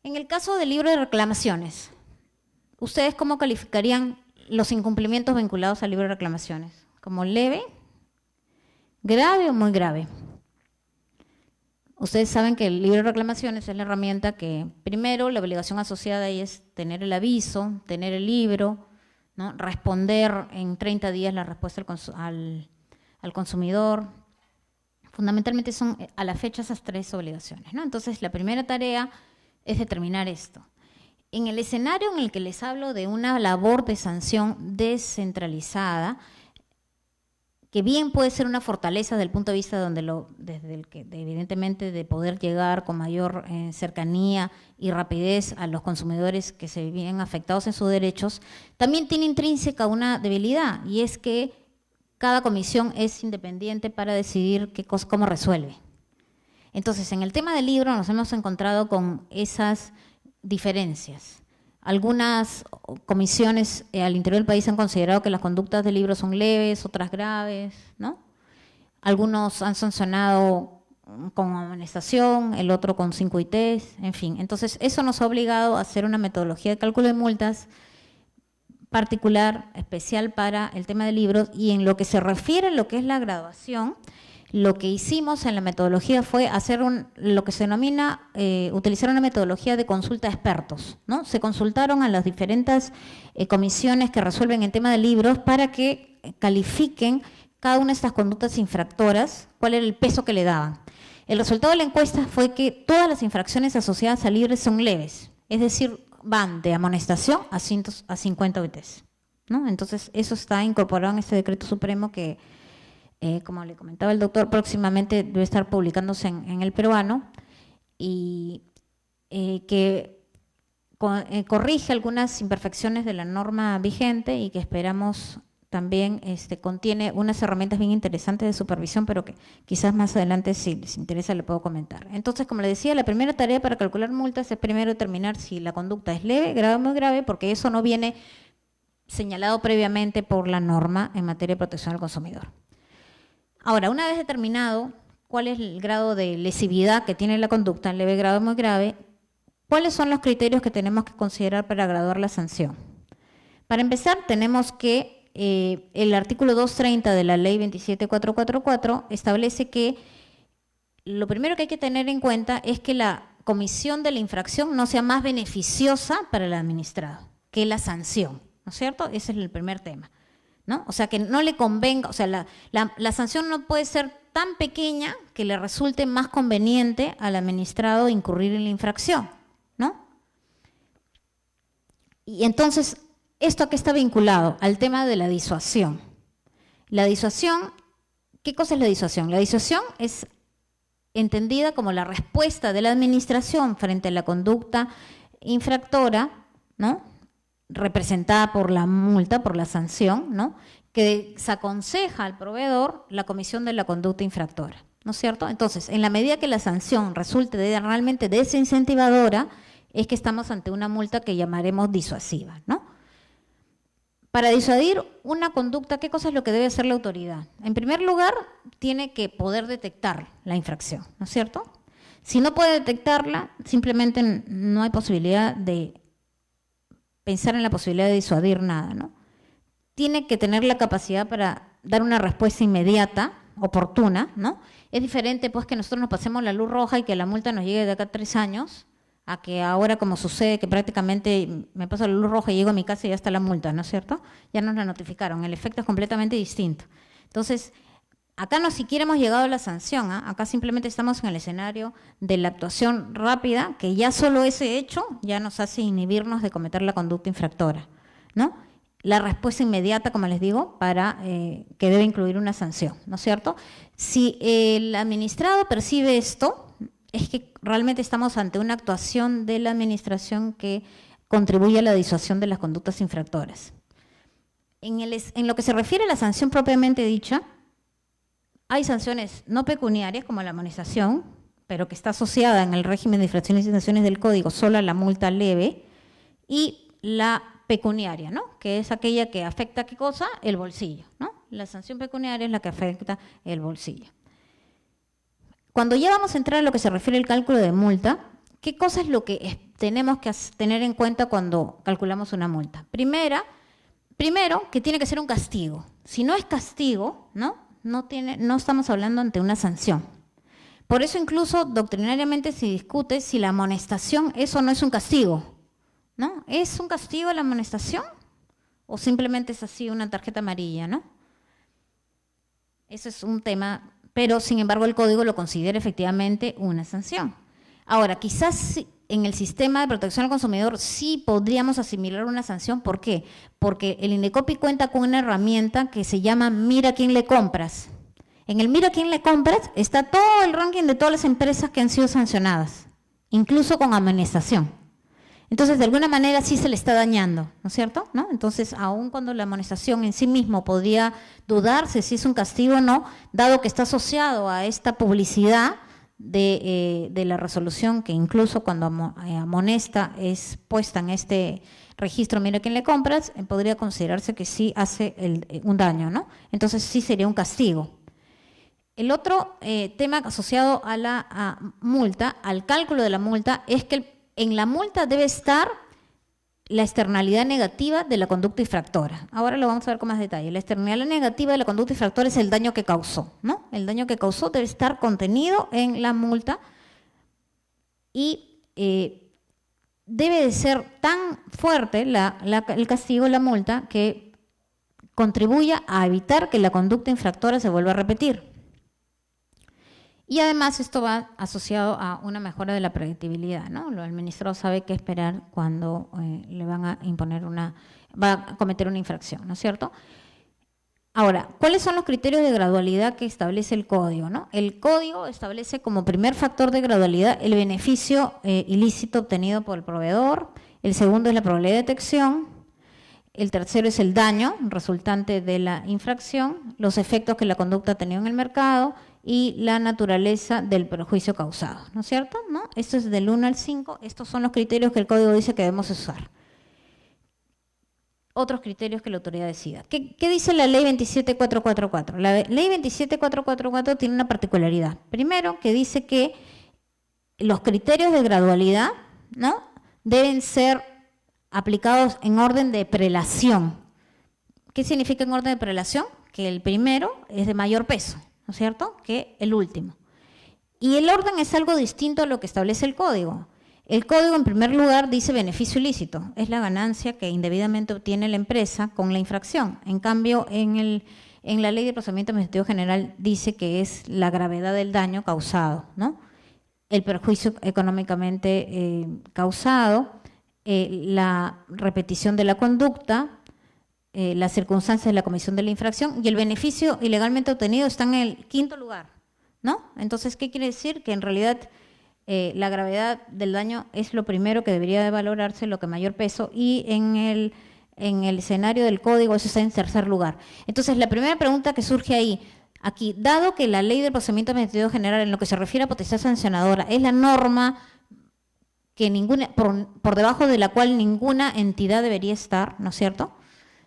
En el caso del libro de reclamaciones, ¿ustedes cómo calificarían los incumplimientos vinculados al libro de reclamaciones? ¿Como leve, grave o muy grave? Ustedes saben que el libro de reclamaciones es la herramienta que, primero, la obligación asociada ahí es tener el aviso, tener el libro, ¿no? Responder en 30 días la respuesta al consumidor. Fundamentalmente son a la fecha esas tres obligaciones, ¿no? Entonces, la primera tarea es determinar esto. En el escenario en el que les hablo de una labor de sanción descentralizada, que bien puede ser una fortaleza desde el punto de vista evidentemente de poder llegar con mayor cercanía y rapidez a los consumidores que se ven afectados en sus derechos, también tiene intrínseca una debilidad, y es que cada comisión es independiente para decidir cómo resuelve. Entonces, en el tema del libro nos hemos encontrado con esas diferencias. Algunas comisiones al interior del país han considerado que las conductas del libro son leves, otras graves, ¿no? Algunos han sancionado con amonestación, el otro con 5 ITs, en fin. Entonces, eso nos ha obligado a hacer una metodología de cálculo de multas particular, especial para el tema de libros, y en lo que se refiere a lo que es la graduación, lo que hicimos en la metodología fue hacer lo que se denomina, utilizar una metodología de consulta de expertos, ¿no? Se consultaron a las diferentes comisiones que resuelven el tema de libros para que califiquen cada una de estas conductas infractoras, cuál era el peso que le daban. El resultado de la encuesta fue que todas las infracciones asociadas a libros son leves, es decir, van de amonestación a 50 OITs, ¿no? Entonces, eso está incorporado en este decreto supremo que, como le comentaba el doctor, próximamente debe estar publicándose en el peruano, y que corrige algunas imperfecciones de la norma vigente y que esperamos también contiene unas herramientas bien interesantes de supervisión, pero que quizás más adelante, si les interesa, le puedo comentar. Entonces, como le decía, la primera tarea para calcular multas es primero determinar si la conducta es leve, grave o muy grave, porque eso no viene señalado previamente por la norma en materia de protección al consumidor. Ahora, una vez determinado cuál es el grado de lesividad que tiene la conducta, leve, grave o muy grave, ¿cuáles son los criterios que tenemos que considerar para graduar la sanción? Para empezar, tenemos que el artículo 230 de la ley 27444 establece que lo primero que hay que tener en cuenta es que la comisión de la infracción no sea más beneficiosa para el administrado que la sanción, ¿no es cierto? Ese es el primer tema, ¿no? O sea, que no le convenga, o sea, la sanción no puede ser tan pequeña que le resulte más conveniente al administrado incurrir en la infracción, ¿no? Y entonces, ¿esto a qué está vinculado? Al tema de la disuasión. La disuasión, ¿qué cosa es la disuasión? La disuasión es entendida como la respuesta de la administración frente a la conducta infractora, ¿no? Representada por la multa, por la sanción, ¿no? Que desaconseja al proveedor la comisión de la conducta infractora, ¿no es cierto? Entonces, en la medida que la sanción resulte realmente desincentivadora, es que estamos ante una multa que llamaremos disuasiva, ¿no? Para disuadir una conducta, ¿qué cosa es lo que debe hacer la autoridad? En primer lugar, tiene que poder detectar la infracción, ¿no es cierto? Si no puede detectarla, simplemente no hay posibilidad de pensar en la posibilidad de disuadir nada, ¿no? Tiene que tener la capacidad para dar una respuesta inmediata, oportuna, ¿no? Es diferente pues que nosotros nos pasemos la luz roja y que la multa nos llegue de acá a 3 años, a que ahora como sucede que prácticamente me paso la luz roja y llego a mi casa y ya está la multa, ¿no es cierto? Ya nos la notificaron, el efecto es completamente distinto. Entonces, acá no siquiera hemos llegado a la sanción, ¿eh? Acá simplemente estamos en el escenario de la actuación rápida, que ya solo ese hecho ya nos hace inhibirnos de cometer la conducta infractora, ¿no? La respuesta inmediata, como les digo, para que debe incluir una sanción, ¿no es cierto? Si el administrado percibe esto, es que realmente estamos ante una actuación de la administración que contribuye a la disuasión de las conductas infractoras. En lo que se refiere a la sanción propiamente dicha, hay sanciones no pecuniarias como la amonestación, pero que está asociada en el régimen de infracciones y sanciones del Código solo a la multa leve, y la pecuniaria, ¿no? Que es aquella que afecta, ¿qué cosa? El bolsillo, ¿no? La sanción pecuniaria es la que afecta el bolsillo. Cuando ya vamos a entrar a lo que se refiere al cálculo de multa, ¿qué cosa es lo que tenemos que tener en cuenta cuando calculamos una multa? Primero, que tiene que ser un castigo. Si no es castigo, no estamos hablando ante una sanción. Por eso incluso doctrinariamente se discute si la amonestación es o no es un castigo, ¿no? ¿Es un castigo la amonestación? ¿O simplemente es así una tarjeta amarilla, ¿no? Eso es un tema, pero sin embargo el código lo considera efectivamente una sanción. Ahora, quizás en el sistema de protección al consumidor sí podríamos asimilar una sanción. ¿Por qué? Porque el INDECOPI cuenta con una herramienta que se llama Mira a quién le compras. En el Mira a quién le compras está todo el ranking de todas las empresas que han sido sancionadas, incluso con amonestación. Entonces, de alguna manera sí se le está dañando, ¿no es cierto? ¿No? Entonces, aun cuando la amonestación en sí mismo podría dudarse si es un castigo o no, dado que está asociado a esta publicidad de la resolución, que incluso cuando amonesta es puesta en este registro, mira quién le compras, podría considerarse que sí hace un daño, ¿no? Entonces, sí sería un castigo. El otro tema asociado a la multa, al cálculo de la multa, es que en la multa debe estar la externalidad negativa de la conducta infractora. Ahora lo vamos a ver con más detalle. La externalidad negativa de la conducta infractora es el daño que causó, ¿no? El daño que causó debe estar contenido en la multa y debe de ser tan fuerte el castigo, la multa, que contribuya a evitar que la conducta infractora se vuelva a repetir. Y además esto va asociado a una mejora de la predictibilidad, ¿no? El administrador sabe qué esperar cuando le van a imponer va a cometer una infracción, ¿no es cierto? Ahora, ¿cuáles son los criterios de gradualidad que establece el código, ¿no? El código establece como primer factor de gradualidad el beneficio ilícito obtenido por el proveedor, el segundo es la probabilidad de detección, el tercero es el daño resultante de la infracción, los efectos que la conducta ha tenido en el mercado y la naturaleza del perjuicio causado, ¿no es cierto? ¿No? Esto es del 1 al 5, estos son los criterios que el código dice que debemos usar. Otros criterios que la autoridad decida. ¿Qué dice la ley 27444? La ley 27444 tiene una particularidad. Primero, que dice que los criterios de gradualidad, ¿no?, deben ser aplicados en orden de prelación. ¿Qué significa en orden de prelación? Que el primero es de mayor peso, ¿no es cierto?, que el último. Y el orden es algo distinto a lo que establece el código. El código, en primer lugar, dice beneficio ilícito. Es la ganancia que indebidamente obtiene la empresa con la infracción. En cambio, en la Ley de Procedimiento Administrativo General dice que es la gravedad del daño causado, ¿no? El perjuicio económicamente causado, la repetición de la conducta, las circunstancias de la comisión de la infracción y el beneficio ilegalmente obtenido está en el quinto lugar, ¿no? Entonces, ¿qué quiere decir? Que en realidad la gravedad del daño es lo primero que debería de valorarse, lo que mayor peso, y en el escenario del código eso está en tercer lugar. Entonces, la primera pregunta que surge ahí, aquí, dado que la Ley del Procedimiento Administrativo General en lo que se refiere a potestad sancionadora es la norma que por debajo de la cual ninguna entidad debería estar, ¿no es cierto?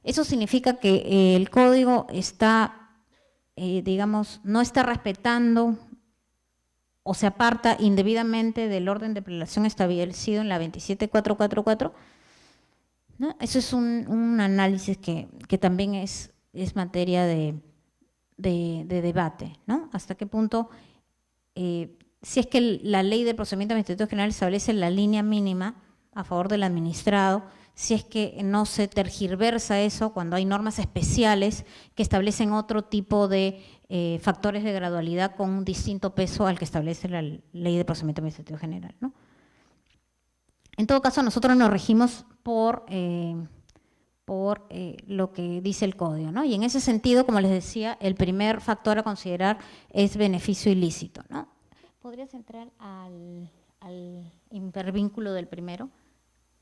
Eso significa que el código está, digamos, no está respetando o se aparta indebidamente del orden de prelación establecido en la 27444, ¿no? Eso es un análisis que también es materia de debate, ¿no? Hasta qué punto, si es que la Ley de Procedimiento Administrativo General establece la línea mínima a favor del administrado, si es que no se tergiversa eso cuando hay normas especiales que establecen otro tipo de factores de gradualidad con un distinto peso al que establece la Ley de Procedimiento Administrativo General, ¿no? En todo caso, nosotros nos regimos por lo que dice el código, ¿no? Y en ese sentido, como les decía, el primer factor a considerar es beneficio ilícito, ¿no? ¿Podrías entrar al hipervínculo del primero?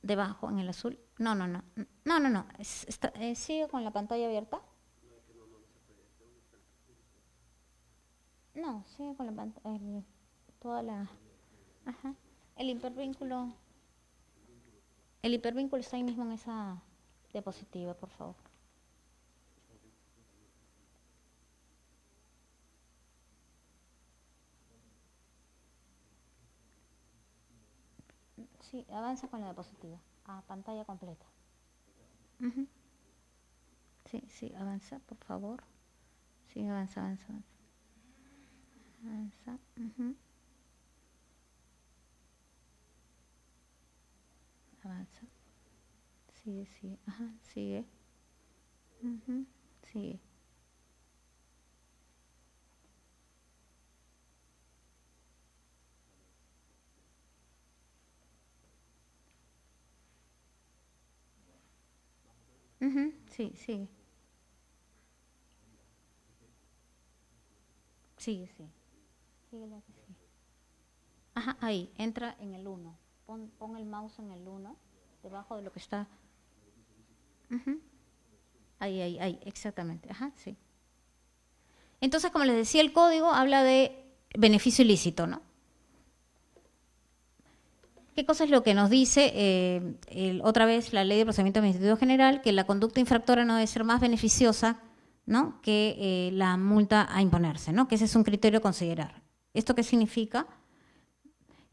Debajo, en el azul. No. ¿Sigue con la pantalla abierta? No, sigue con la pantalla, toda la... Ajá. El hipervínculo está ahí mismo en esa diapositiva, por favor. Sí, avanza con la diapositiva, a pantalla completa. Sí, avanza, por favor. Sí, avanza. Avanza. Sigue. Ajá, sigue. Sigue. Sí, sigue. Sigue. Sigue la que sigue. Ajá, ahí, entra en el 1. Pon el mouse en el 1, debajo de lo que está. Ahí, exactamente. Ajá, sí. Entonces, como les decía, el código habla de beneficio ilícito, ¿no? ¿Qué cosa es lo que nos dice otra vez la Ley de Procedimiento Administrativo General? Que la conducta infractora no debe ser más beneficiosa, ¿no?, que la multa a imponerse, ¿no? Que ese es un criterio a considerar. ¿Esto qué significa?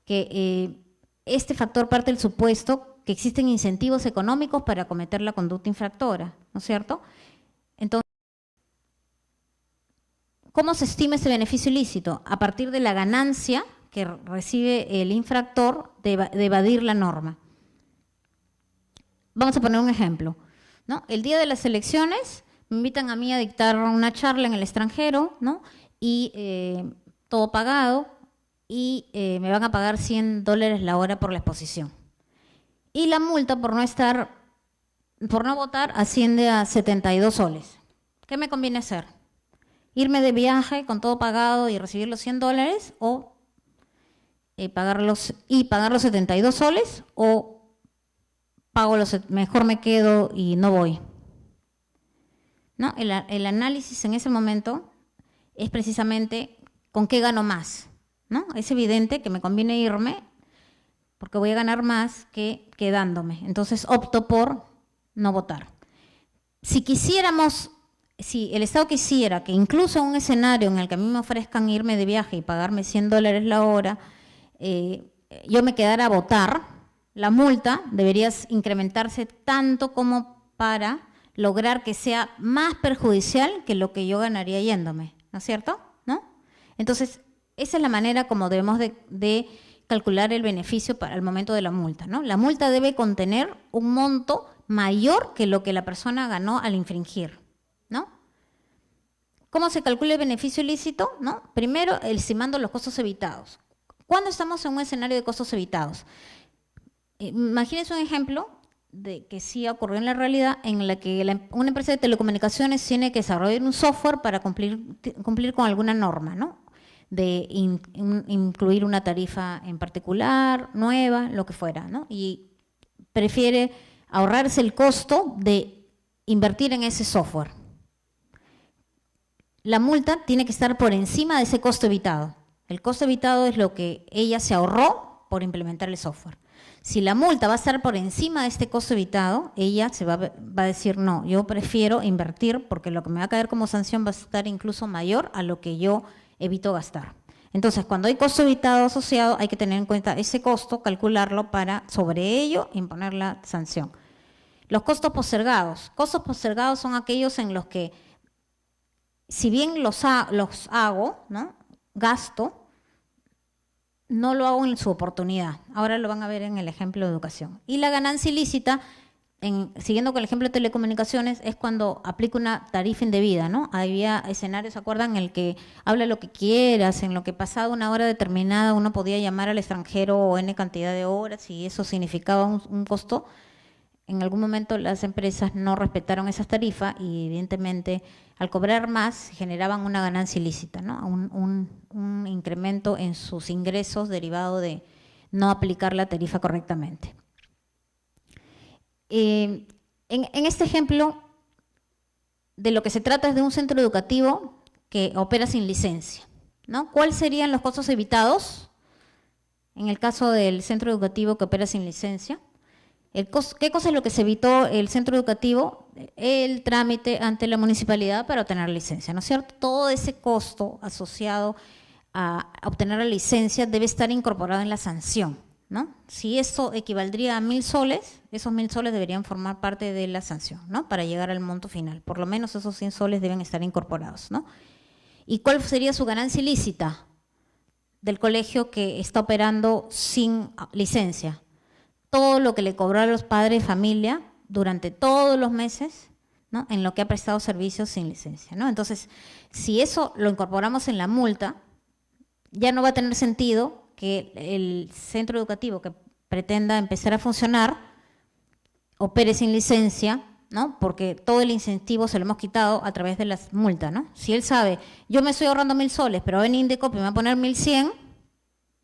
Que este factor parte del supuesto que existen incentivos económicos para cometer la conducta infractora, ¿no es cierto? Entonces, ¿cómo se estima ese beneficio ilícito? A partir de la ganancia que recibe el infractor de evadir la norma. Vamos a poner un ejemplo, ¿no? El día de las elecciones me invitan a mí a dictar una charla en el extranjero, ¿no? Y todo pagado, y me van a pagar $100 la hora por la exposición. Y la multa por no votar asciende a 72 soles. ¿Qué me conviene hacer? ¿Irme de viaje con todo pagado y recibir los $100 o pagar los 72 soles, o mejor me quedo y no voy? ¿No? El análisis en ese momento es precisamente con qué gano más, ¿no? Es evidente que me conviene irme porque voy a ganar más que quedándome. Entonces opto por no votar. Si el Estado quisiera que incluso en un escenario en el que a mí me ofrezcan irme de viaje y pagarme $100 la hora, yo me quedara a votar, la multa debería incrementarse tanto como para lograr que sea más perjudicial que lo que yo ganaría yéndome, ¿no es cierto? ¿No? Entonces, Esa es la manera como debemos de calcular el beneficio para el momento de la multa, ¿no? La multa debe contener un monto mayor que lo que la persona ganó al infringir, ¿no? ¿Cómo se calcula el beneficio ilícito? ¿No? Primero, estimando los costos evitados. ¿Cuándo estamos en un escenario de costos evitados? Imagínense un ejemplo de que sí ocurrió en la realidad, en la que una empresa de telecomunicaciones tiene que desarrollar un software para cumplir con alguna norma, ¿no? De incluir una tarifa en particular, nueva, lo que fuera, ¿no? Y prefiere ahorrarse el costo de invertir en ese software. La multa tiene que estar por encima de ese costo evitado. El costo evitado es lo que ella se ahorró por implementar el software. Si la multa va a estar por encima de este costo evitado, ella se va a decir, no, yo prefiero invertir porque lo que me va a caer como sanción va a estar incluso mayor a lo que yo evito gastar. Entonces, cuando hay costo evitado asociado, hay que tener en cuenta ese costo, calcularlo para sobre ello imponer la sanción. Los costos postergados. Costos postergados son aquellos en los que, si bien los hago, ¿no? Gasto, no lo hago en su oportunidad. Ahora lo van a ver en el ejemplo de educación. Y la ganancia ilícita, siguiendo con el ejemplo de telecomunicaciones, es cuando aplico una tarifa indebida, ¿no? Había escenarios, ¿se acuerdan? En el que habla lo que quieras, en lo que pasada una hora determinada uno podía llamar al extranjero o N cantidad de horas y eso significaba un costo. En algún momento las empresas no respetaron esas tarifas y evidentemente al cobrar más generaban una ganancia ilícita, ¿no? Un incremento en sus ingresos derivado de no aplicar la tarifa correctamente. En este ejemplo, de lo que se trata es de un centro educativo que opera sin licencia, ¿no? ¿Cuáles serían los costos evitados en el caso del centro educativo que opera sin licencia? ¿Qué cosa es lo que se evitó el centro educativo? El trámite ante la municipalidad para obtener licencia, ¿no es cierto? Todo ese costo asociado a obtener la licencia debe estar incorporado en la sanción, ¿no? Si eso equivaldría a 1.000 soles, esos 1.000 soles deberían formar parte de la sanción, ¿no? Para llegar al monto final. Por lo menos esos 100 soles deben estar incorporados, ¿no? ¿Y cuál sería su ganancia ilícita del colegio que está operando sin licencia? Todo lo que le cobró a los padres de familia durante todos los meses, ¿no? En lo que ha prestado servicios sin licencia, ¿no? Entonces, si eso lo incorporamos en la multa, ya no va a tener sentido que el centro educativo que pretenda empezar a funcionar opere sin licencia, ¿no? Porque todo el incentivo se lo hemos quitado a través de las multas, ¿no? Si él sabe, yo me estoy ahorrando 1.000 soles, pero en Indecopi me va a poner 1.100,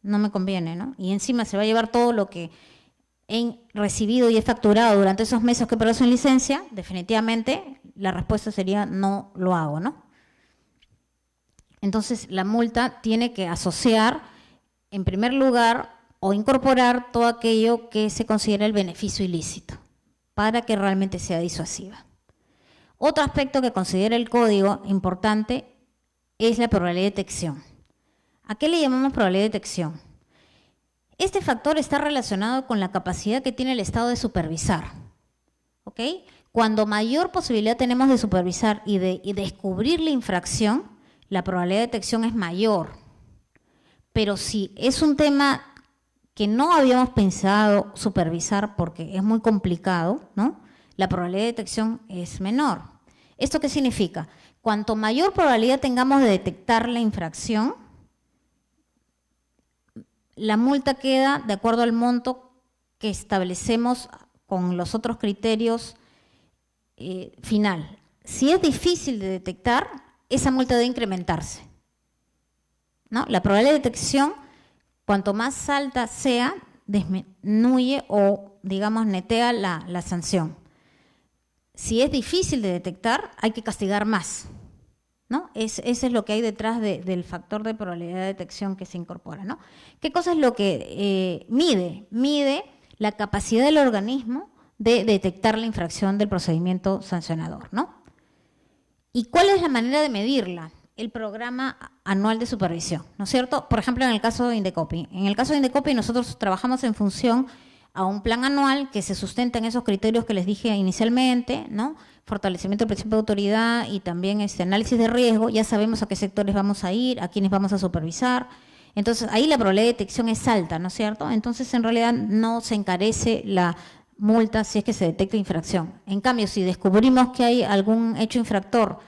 no me conviene, ¿no? Y encima se va a llevar todo lo que he recibido y he facturado durante esos meses que he perdido sin licencia, definitivamente la respuesta sería no lo hago, ¿no? Entonces la multa tiene que asociar, en primer lugar, o incorporar todo aquello que se considera el beneficio ilícito, para que realmente sea disuasiva. Otro aspecto que considera el código importante es la probabilidad de detección. ¿A qué le llamamos probabilidad de detección? Este factor está relacionado con la capacidad que tiene el Estado de supervisar, ¿ok? Cuando mayor posibilidad tenemos de supervisar y de descubrir la infracción, la probabilidad de detección es mayor. Pero si es un tema que no habíamos pensado supervisar porque es muy complicado, ¿no? La probabilidad de detección es menor. ¿Esto qué significa? Cuanto mayor probabilidad tengamos de detectar la infracción, la multa queda de acuerdo al monto que establecemos con los otros criterios final. Si es difícil de detectar, esa multa debe incrementarse, ¿no? La probabilidad de detección, cuanto más alta sea, disminuye o, digamos, netea la sanción. Si es difícil de detectar, hay que castigar más, ¿no? Eso es lo que hay detrás del factor de probabilidad de detección que se incorpora, ¿no? ¿Qué cosa es lo que mide? Mide la capacidad del organismo de detectar la infracción del procedimiento sancionador, ¿no? ¿Y cuál es la manera de medirla? El programa anual de supervisión, ¿no es cierto? Por ejemplo, en el caso de Indecopi. En el caso de Indecopi nosotros trabajamos en función a un plan anual que se sustenta en esos criterios que les dije inicialmente, ¿no? Fortalecimiento del principio de autoridad y también análisis de riesgo. Ya sabemos a qué sectores vamos a ir, a quiénes vamos a supervisar. Entonces, ahí la probabilidad de detección es alta, ¿no es cierto? Entonces, en realidad, no se encarece la multa si es que se detecta infracción. En cambio, si descubrimos que hay algún hecho infractor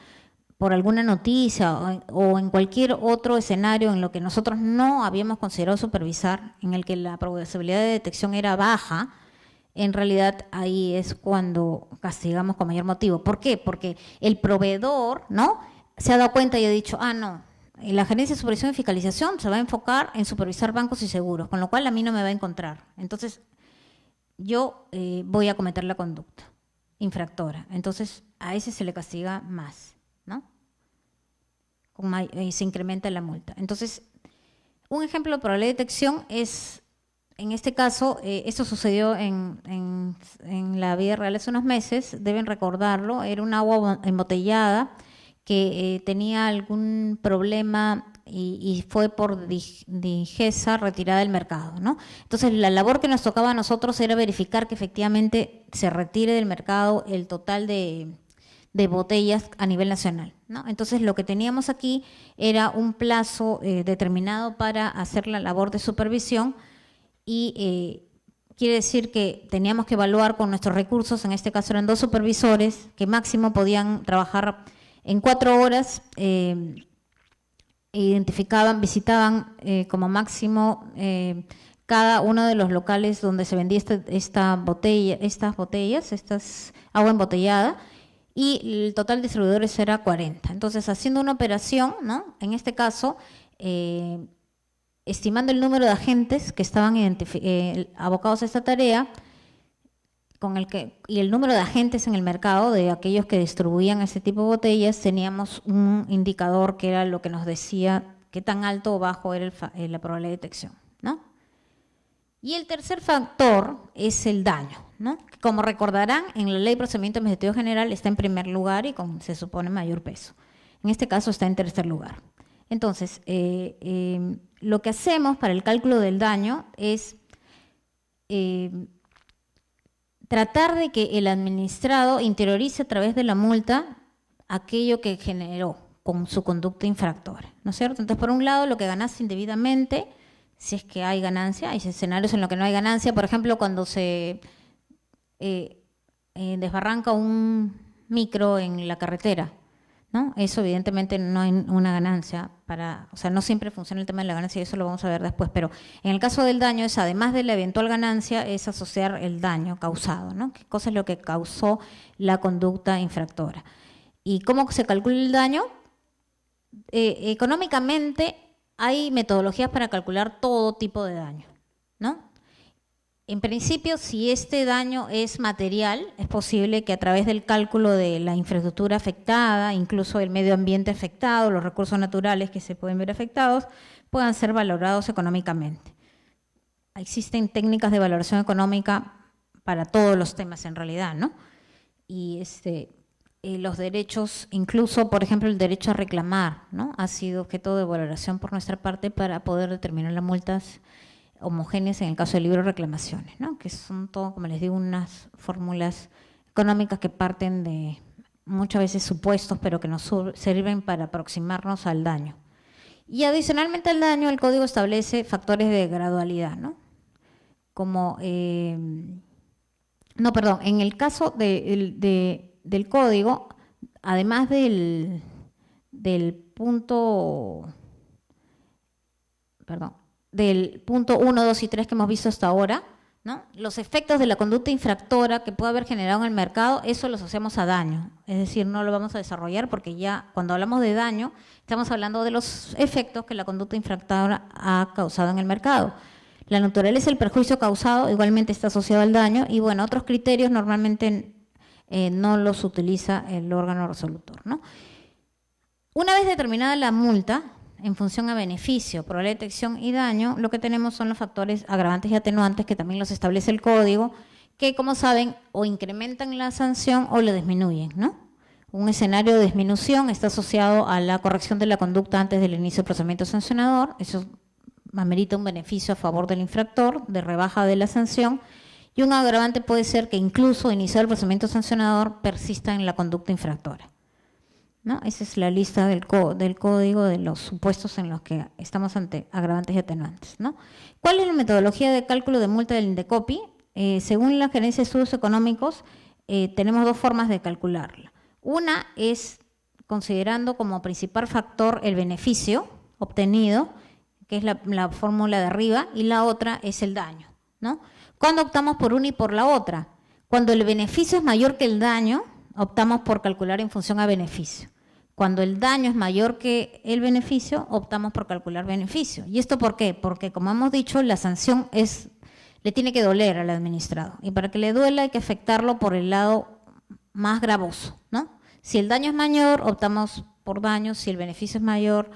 por alguna noticia o en cualquier otro escenario en lo que nosotros no habíamos considerado supervisar, en el que la probabilidad de detección era baja, en realidad ahí es cuando castigamos con mayor motivo. ¿Por qué? Porque el proveedor, ¿no?, se ha dado cuenta y ha dicho, no, la Gerencia de Supervisión y Fiscalización se va a enfocar en supervisar bancos y seguros, con lo cual a mí no me va a encontrar. Entonces, yo voy a cometer la conducta infractora. Entonces, a ese se le castiga más, ¿no? Y se incrementa la multa. Entonces, un ejemplo de probabilidad de detección es, en este caso, esto sucedió en la vida real hace unos meses, deben recordarlo, era un agua embotellada que tenía algún problema y fue por Digesa retirada del mercado, ¿no? Entonces, la labor que nos tocaba a nosotros era verificar que efectivamente se retire del mercado el total de botellas a nivel nacional, ¿no? Entonces, lo que teníamos aquí era un plazo determinado para hacer la labor de supervisión y quiere decir que teníamos que evaluar con nuestros recursos, en este caso eran 2 supervisores, que máximo podían trabajar en 4 horas, visitaban como máximo cada uno de los locales donde se vendía estas agua embotellada, y el total de distribuidores era 40. Entonces, haciendo una operación, ¿no?, en este caso, estimando el número de agentes que estaban abocados a esta tarea, y el número de agentes en el mercado de aquellos que distribuían ese tipo de botellas, teníamos un indicador que era lo que nos decía qué tan alto o bajo era la probabilidad de detección, ¿no? Y el tercer factor es el daño, ¿no? Como recordarán, en la Ley de Procedimiento Administrativo General está en primer lugar y se supone mayor peso. En este caso está en tercer lugar. Entonces, lo que hacemos para el cálculo del daño es tratar de que el administrado interiorice a través de la multa aquello que generó con su conducta infractora, ¿no es cierto? Entonces, por un lado, lo que ganaste indebidamente, si es que hay ganancia, hay escenarios en los que no hay ganancia, por ejemplo, cuando se desbarranca un micro en la carretera, ¿no? Eso evidentemente no hay una ganancia o sea, no siempre funciona el tema de la ganancia y eso lo vamos a ver después, pero en el caso del daño es, además de la eventual ganancia, es asociar el daño causado, ¿no? ¿Qué cosa es lo que causó la conducta infractora? ¿Y cómo se calcula el daño? Económicamente hay metodologías para calcular todo tipo de daño, ¿no? En principio, si este daño es material, es posible que a través del cálculo de la infraestructura afectada, incluso el medio ambiente afectado, los recursos naturales que se pueden ver afectados, puedan ser valorados económicamente. Existen técnicas de valoración económica para todos los temas en realidad, ¿no? Y los derechos, incluso, por ejemplo, el derecho a reclamar, ¿no?, ha sido objeto de valoración por nuestra parte para poder determinar las multas homogéneas en el caso de libre reclamaciones, ¿no?, que son todo, como les digo, unas fórmulas económicas que parten de muchas veces supuestos, pero que nos sirven para aproximarnos al daño. Y adicionalmente al daño, el Código establece factores de gradualidad, ¿no? Como, en el caso del Código, además del punto 1, 2 y 3 que hemos visto hasta ahora, ¿no?, los efectos de la conducta infractora que puede haber generado en el mercado, eso lo asociamos a daño. Es decir, no lo vamos a desarrollar porque ya cuando hablamos de daño, estamos hablando de los efectos que la conducta infractora ha causado en el mercado. La naturaleza del perjuicio causado igualmente está asociado al daño y, bueno, otros criterios normalmente no los utiliza el órgano resolutor, ¿no? Una vez determinada la multa, en función a beneficio, probabilidad de detección y daño, lo que tenemos son los factores agravantes y atenuantes que también los establece el Código, que, como saben, o incrementan la sanción o la disminuyen, ¿no? Un escenario de disminución está asociado a la corrección de la conducta antes del inicio del procedimiento sancionador, eso amerita un beneficio a favor del infractor, de rebaja de la sanción, Y un agravante puede ser que incluso iniciado el procedimiento sancionador persista en la conducta infractora, ¿no? Esa es la lista del código de los supuestos en los que estamos ante agravantes y atenuantes, ¿no? ¿Cuál es la metodología de cálculo de multa del INDECOPI? Según la Gerencia de Estudios Económicos, tenemos dos formas de calcularla. Una es considerando como principal factor el beneficio obtenido, que es la fórmula de arriba, y la otra es el daño, ¿no? ¿Cuándo optamos por una y por la otra? Cuando el beneficio es mayor que el daño, optamos por calcular en función a beneficio. Cuando el daño es mayor que el beneficio, optamos por calcular beneficio. ¿Y esto por qué? Porque, como hemos dicho, la sanción le tiene que doler al administrado. Y para que le duela hay que afectarlo por el lado más gravoso, ¿no? Si el daño es mayor, optamos por daño. Si el beneficio es mayor,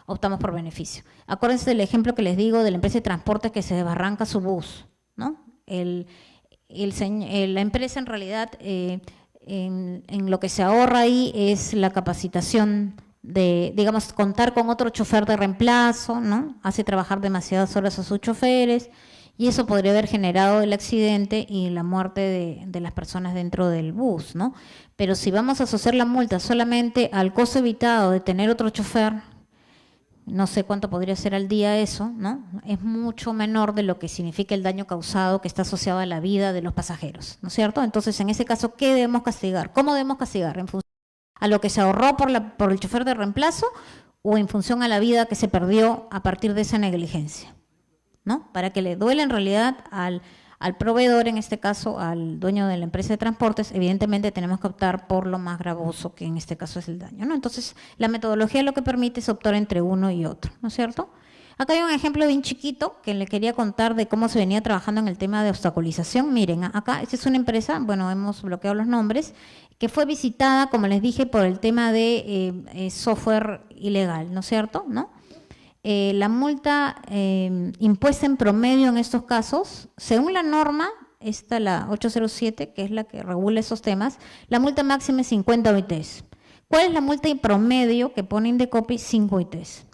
optamos por beneficio. Acuérdense del ejemplo que les digo de la empresa de transporte que se desbarranca su bus, ¿no? La empresa en realidad, en lo que se ahorra ahí es la capacitación de, digamos, contar con otro chofer de reemplazo, ¿no? Hace trabajar demasiadas horas a sus choferes y eso podría haber generado el accidente y la muerte de las personas dentro del bus, ¿no? Pero si vamos a asociar la multa solamente al costo evitado de tener otro chofer, no sé cuánto podría ser al día eso, ¿no? Es mucho menor de lo que significa el daño causado que está asociado a la vida de los pasajeros, ¿no es cierto? Entonces, en ese caso, ¿qué debemos castigar? ¿Cómo debemos castigar? ¿En función a lo que se ahorró por el chofer de reemplazo o en función a la vida que se perdió a partir de esa negligencia, ¿no? Para que le duele en realidad al proveedor, en este caso al dueño de la empresa de transportes, evidentemente tenemos que optar por lo más gravoso, que en este caso es el daño, ¿no? Entonces, la metodología lo que permite es optar entre uno y otro, ¿no es cierto? Acá hay un ejemplo bien chiquito que le quería contar de cómo se venía trabajando en el tema de obstaculización. Miren, acá esta es una empresa, bueno, hemos bloqueado los nombres, que fue visitada, como les dije, por el tema de software ilegal, ¿no es cierto? ¿No? La multa impuesta en promedio en estos casos, según la norma, esta la 807, que es la que regula esos temas, la multa máxima es 50 UITs. ¿Cuál es la multa en promedio que pone INDECOPI? 5 UITs.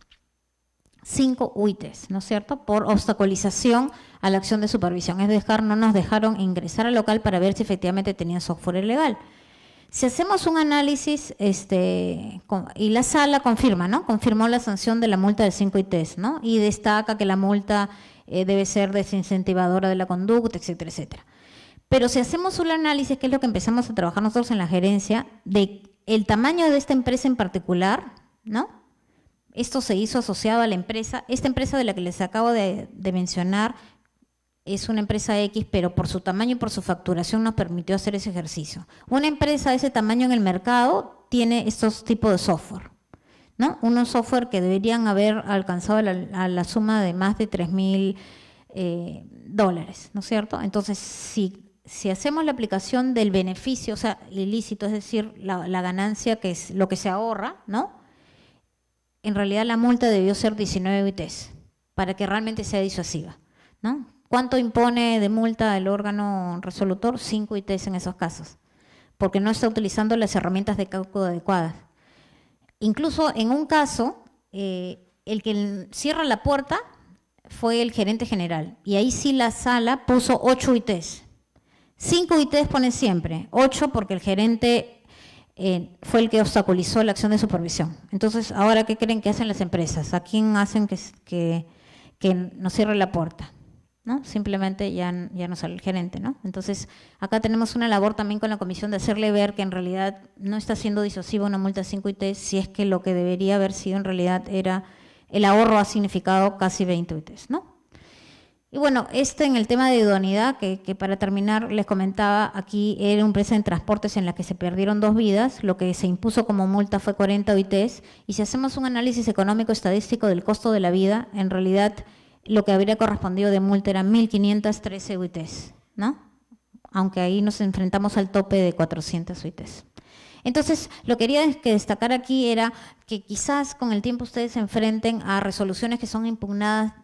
5 UITs, ¿no es cierto? Por obstaculización a la acción de supervisión. Es decir, no nos dejaron ingresar al local para ver si efectivamente tenían software ilegal. Si hacemos un análisis, y la sala confirma, ¿no? Confirmó la sanción de la multa de 5 ITs, ¿no? Y destaca que la multa debe ser desincentivadora de la conducta, etcétera, etcétera. Pero si hacemos un análisis, que es lo que empezamos a trabajar nosotros en la gerencia, de el tamaño de esta empresa en particular, ¿no? Esto se hizo asociado a la empresa, esta empresa de la que les acabo de mencionar, es una empresa X, pero por su tamaño y por su facturación nos permitió hacer ese ejercicio. Una empresa de ese tamaño en el mercado tiene estos tipos de software, ¿no? Unos software que deberían haber alcanzado a la suma de más de $3,000, ¿no es cierto? Entonces, si hacemos la aplicación del beneficio, o sea, ilícito, es decir, la ganancia que es lo que se ahorra, ¿no? En realidad la multa debió ser 19 UITs para que realmente sea disuasiva, ¿no? ¿Cuánto impone de multa el órgano resolutor? 5 ITs en esos casos, porque no está utilizando las herramientas de cálculo adecuadas. Incluso en un caso, el que cierra la puerta fue el gerente general, y ahí sí la sala puso 8 ITs. 5 ITs pone siempre, 8 porque el gerente fue el que obstaculizó la acción de supervisión. Entonces, ¿ahora qué creen que hacen las empresas? ¿A quién hacen que nos cierre la puerta? ¿No? Simplemente ya no sale el gerente, ¿no? Entonces, acá tenemos una labor también con la comisión de hacerle ver que en realidad no está siendo disuasiva una multa de 5 ITs, si es que lo que debería haber sido en realidad era el ahorro ha significado casi 20 ITs, ¿no? Y bueno, en el tema de idoneidad, que para terminar les comentaba, aquí era una empresa en transportes en la que se perdieron 2 vidas, lo que se impuso como multa fue 40 OITs, y si hacemos un análisis económico estadístico del costo de la vida, en realidad lo que habría correspondido de multa eran 1.513 UITs, ¿no? Aunque ahí nos enfrentamos al tope de 400 UITs. Entonces, lo que quería destacar aquí era que quizás con el tiempo ustedes se enfrenten a resoluciones que son impugnadas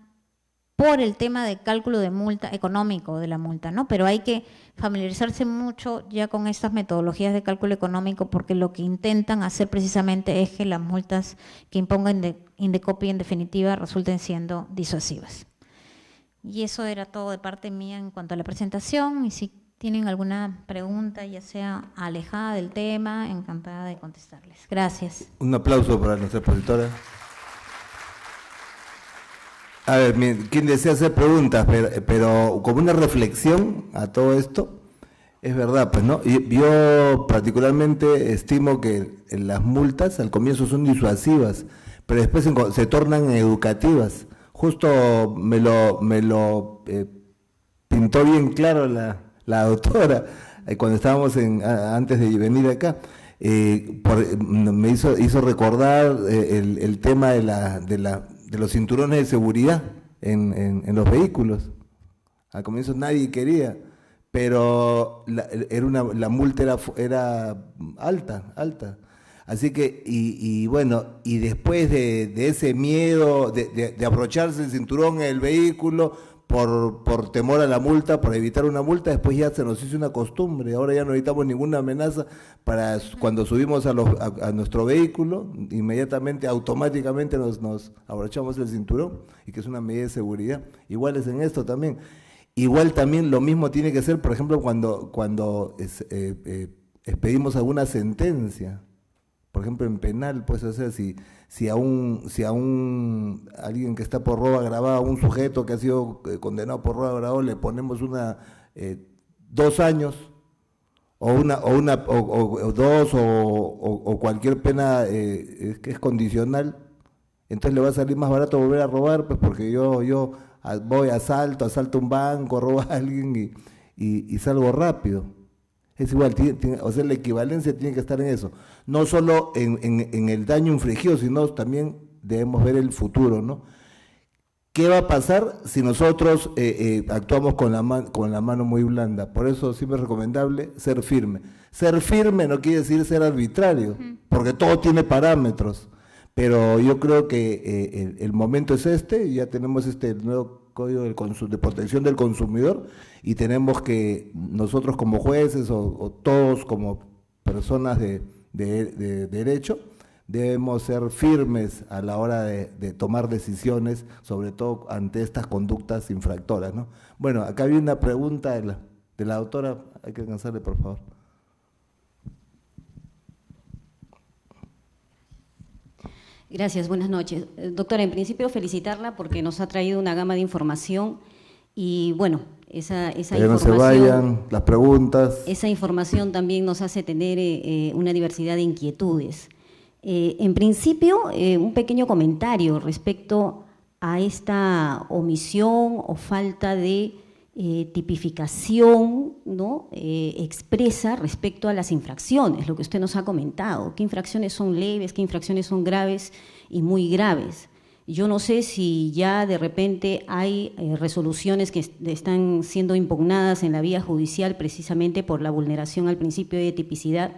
por el tema de cálculo de multa económico de la multa, ¿no? Pero hay que familiarizarse mucho ya con estas metodologías de cálculo económico, porque lo que intentan hacer precisamente es que las multas que impongan INDECOPI en definitiva resulten siendo disuasivas. Y eso era todo de parte mía en cuanto a la presentación, y si tienen alguna pregunta, ya sea alejada del tema, encantada de contestarles. Gracias. Un aplauso para nuestra expositora. A ver, ¿quién desea hacer preguntas? Pero como una reflexión a todo esto, es verdad, pues, ¿no? Yo particularmente estimo que las multas al comienzo son disuasivas, pero después se tornan educativas. Justo me lo pintó bien claro la doctora cuando estábamos antes de venir acá. Me hizo recordar el tema de los cinturones de seguridad en los vehículos. Al comienzo nadie quería, pero la multa era alta. Así que, y bueno, y después de ese miedo de abrocharse el cinturón en el vehículo por temor a la multa, por evitar una multa, después ya se nos hizo una costumbre. Ahora ya no necesitamos ninguna amenaza para cuando subimos a nuestro vehículo, inmediatamente, automáticamente nos abrochamos el cinturón, y que es una medida de seguridad. Igual es en esto también. Igual también lo mismo tiene que ser, por ejemplo, cuando expedimos alguna sentencia. Por ejemplo, en penal, pues, o sea, si a alguien que está por robo agravado, a un sujeto que ha sido condenado por robo agravado, le ponemos 2 años, o 2, o cualquier pena que es condicional, entonces le va a salir más barato volver a robar, pues, porque yo voy, asalto un banco, robo a alguien y salgo rápido. Es igual, o sea, la equivalencia tiene que estar en eso, no solo en el daño infligido, sino también debemos ver el futuro, ¿no? ¿Qué va a pasar si nosotros actuamos con la mano muy blanda? Por eso siempre es recomendable ser firme. Ser firme no quiere decir ser arbitrario, porque todo tiene parámetros, pero yo creo que el momento es ya tenemos el nuevo Código de Protección del Consumidor, y tenemos que nosotros como jueces o todos como personas de derecho debemos ser firmes a la hora de tomar decisiones, sobre todo ante estas conductas infractoras, ¿no? Bueno, acá había una pregunta de la doctora, hay que alcanzarle, por favor. Gracias, buenas noches. Doctora, en principio felicitarla porque nos ha traído una gama de información y bueno, esa información… no se vayan las preguntas. Esa información también nos hace tener una diversidad de inquietudes. En principio, un pequeño comentario respecto a esta omisión o falta de tipificación, ¿no? Expresa respecto a las infracciones, lo que usted nos ha comentado, qué infracciones son leves, qué infracciones son graves y muy graves. Yo no sé si ya de repente hay resoluciones que están siendo impugnadas en la vía judicial precisamente por la vulneración al principio de tipicidad,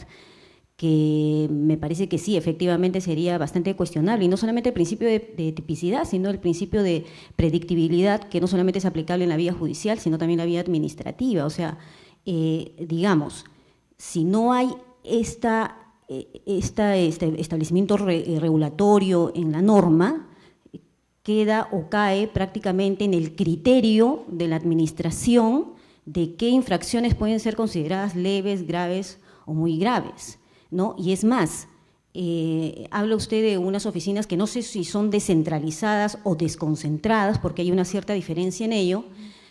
que me parece que sí, efectivamente sería bastante cuestionable, y no solamente el principio de tipicidad, sino el principio de predictibilidad, que no solamente es aplicable en la vía judicial, sino también en la vía administrativa. O sea, digamos, si no hay este establecimiento regulatorio en la norma, queda o cae prácticamente en el criterio de la administración de qué infracciones pueden ser consideradas leves, graves o muy graves, ¿no? Y es más, habla usted de unas oficinas que no sé si son descentralizadas o desconcentradas, porque hay una cierta diferencia en ello,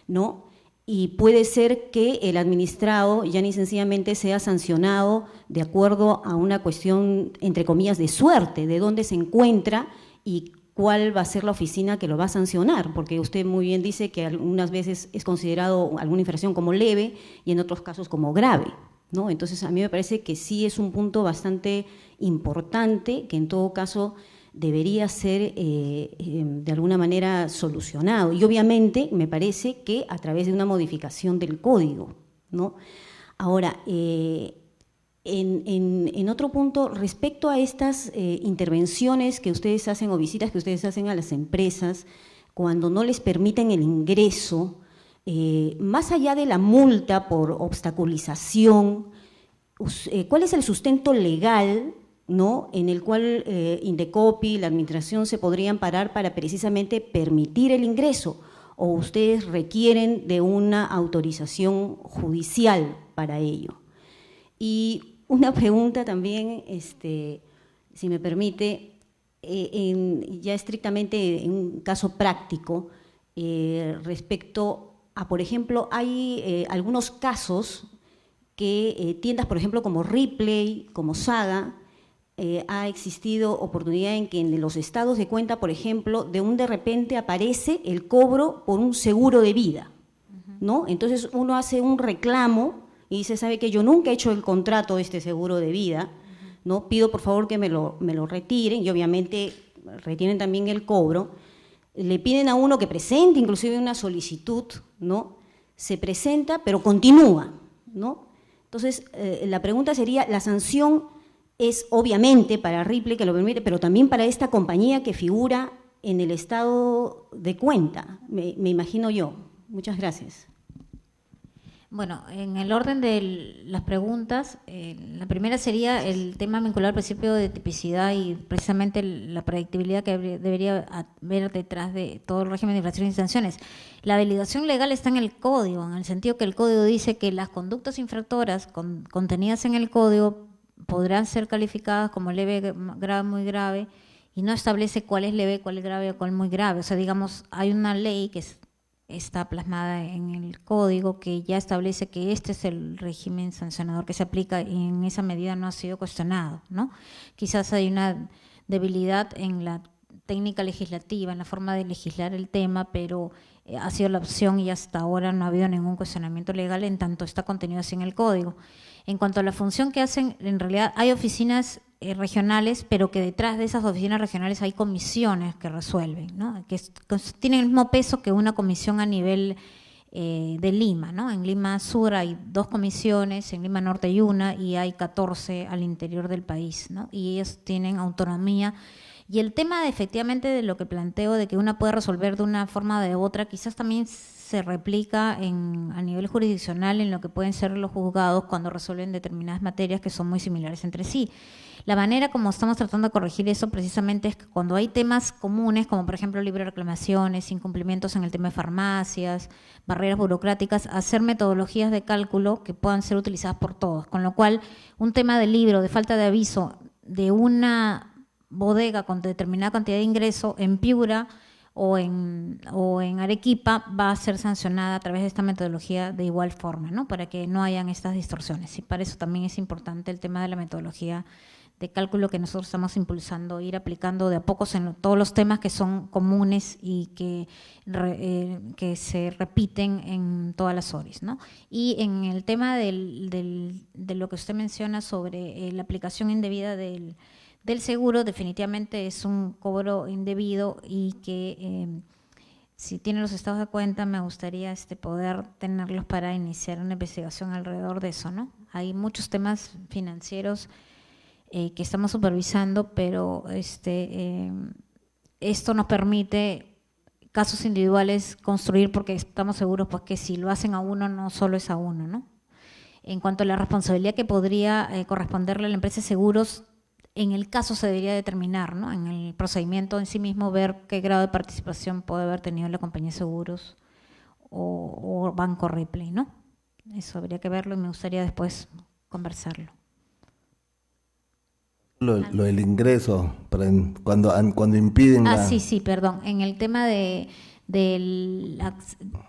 ¿no? Y puede ser que el administrado ya ni sencillamente sea sancionado de acuerdo a una cuestión, entre comillas, de suerte, de dónde se encuentra y cuál va a ser la oficina que lo va a sancionar, porque usted muy bien dice que algunas veces es considerado alguna infracción como leve y en otros casos como grave, ¿no? Entonces, a mí me parece que sí es un punto bastante importante que en todo caso debería ser de alguna manera solucionado. Y obviamente me parece que a través de una modificación del código, ¿no? Ahora, en otro punto, respecto a estas intervenciones que ustedes hacen o visitas que ustedes hacen a las empresas, cuando no les permiten el ingreso, más allá de la multa por obstaculización, ¿cuál es el sustento legal, ¿no?, en el cual Indecopi, la administración, se podría amparar para precisamente permitir el ingreso? o ustedes requieren de una autorización judicial para ello. Y una pregunta también, si me permite, ya estrictamente en un caso práctico, respecto a, por ejemplo, hay algunos casos que tiendas, por ejemplo, como Ripley, como Saga, ha existido oportunidad en que en los estados de cuenta, por ejemplo, de repente aparece el cobro por un seguro de vida, ¿no? Entonces uno hace un reclamo y dice, ¿sabe qué? Yo nunca he hecho el contrato de este seguro de vida, ¿no? Pido por favor que me lo retiren, y obviamente retienen también el cobro. Le piden a uno que presente inclusive una solicitud, ¿no? Se presenta, pero continúa, ¿no? Entonces, la pregunta sería, la sanción es obviamente para Ripley, que lo permite, pero también para esta compañía que figura en el estado de cuenta, me imagino yo. Muchas gracias. Bueno, en el orden de las preguntas, la primera sería el tema vinculado al principio de tipicidad y precisamente la predictibilidad que debería haber detrás de todo el régimen de infracciones y sanciones. La validación legal está en el código, en el sentido que el código dice que las conductas infractoras contenidas en el código podrán ser calificadas como leve, grave, muy grave, y no establece cuál es leve, cuál es grave o cuál es muy grave. O sea, digamos, hay una ley que está plasmada en el código que ya establece que este es el régimen sancionador que se aplica, y en esa medida no ha sido cuestionado, ¿no? Quizás hay una debilidad en la técnica legislativa, en la forma de legislar el tema, pero ha sido la opción y hasta ahora no ha habido ningún cuestionamiento legal en tanto está contenido así en el código. En cuanto a la función que hacen, en realidad hay oficinas regionales, pero que detrás de esas oficinas regionales hay comisiones que resuelven, ¿no? Que tienen el mismo peso que una comisión a nivel de Lima, ¿no? En Lima Sur hay 2 comisiones, en Lima Norte hay una, y hay 14 al interior del país, ¿no? Y ellos tienen autonomía. Y el tema efectivamente de lo que planteo, de que una puede resolver de una forma o de otra, quizás también se replica a nivel jurisdiccional en lo que pueden ser los juzgados cuando resuelven determinadas materias que son muy similares entre sí. La manera como estamos tratando de corregir eso precisamente es que cuando hay temas comunes, como por ejemplo libre reclamaciones, incumplimientos en el tema de farmacias, barreras burocráticas, hacer metodologías de cálculo que puedan ser utilizadas por todos. Con lo cual, un tema de libro, de falta de aviso de una bodega con determinada cantidad de ingreso en Piura o en Arequipa va a ser sancionada a través de esta metodología de igual forma, ¿no? Para que no hayan estas distorsiones. Y para eso también es importante el tema de la metodología de cálculo que nosotros estamos impulsando, ir aplicando de a pocos en todos los temas que son comunes y que se repiten en todas las ORIs, ¿no? Y en el tema de lo que usted menciona sobre la aplicación indebida del seguro, definitivamente es un cobro indebido y que si tiene los estados de cuenta me gustaría poder tenerlos para iniciar una investigación alrededor de eso, ¿no? Hay muchos temas financieros que estamos supervisando, pero esto nos permite casos individuales construir, porque estamos seguros pues que si lo hacen a uno, no solo es a uno, ¿no? En cuanto a la responsabilidad que podría corresponderle a la empresa de seguros, en el caso se debería determinar, ¿no? En el procedimiento en sí mismo, ver qué grado de participación puede haber tenido la compañía de seguros o Banco Ripley, ¿no? Eso habría que verlo y me gustaría después conversarlo. Lo del ingreso, cuando impiden sí, perdón. En el tema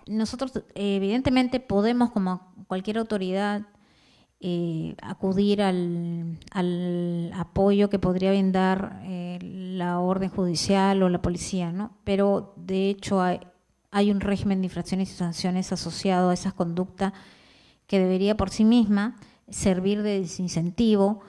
nosotros evidentemente podemos, como cualquier autoridad, acudir al apoyo que podría brindar la orden judicial o la policía, ¿no? Pero de hecho hay un régimen de infracciones y sanciones asociado a esas conductas que debería por sí misma servir de desincentivo,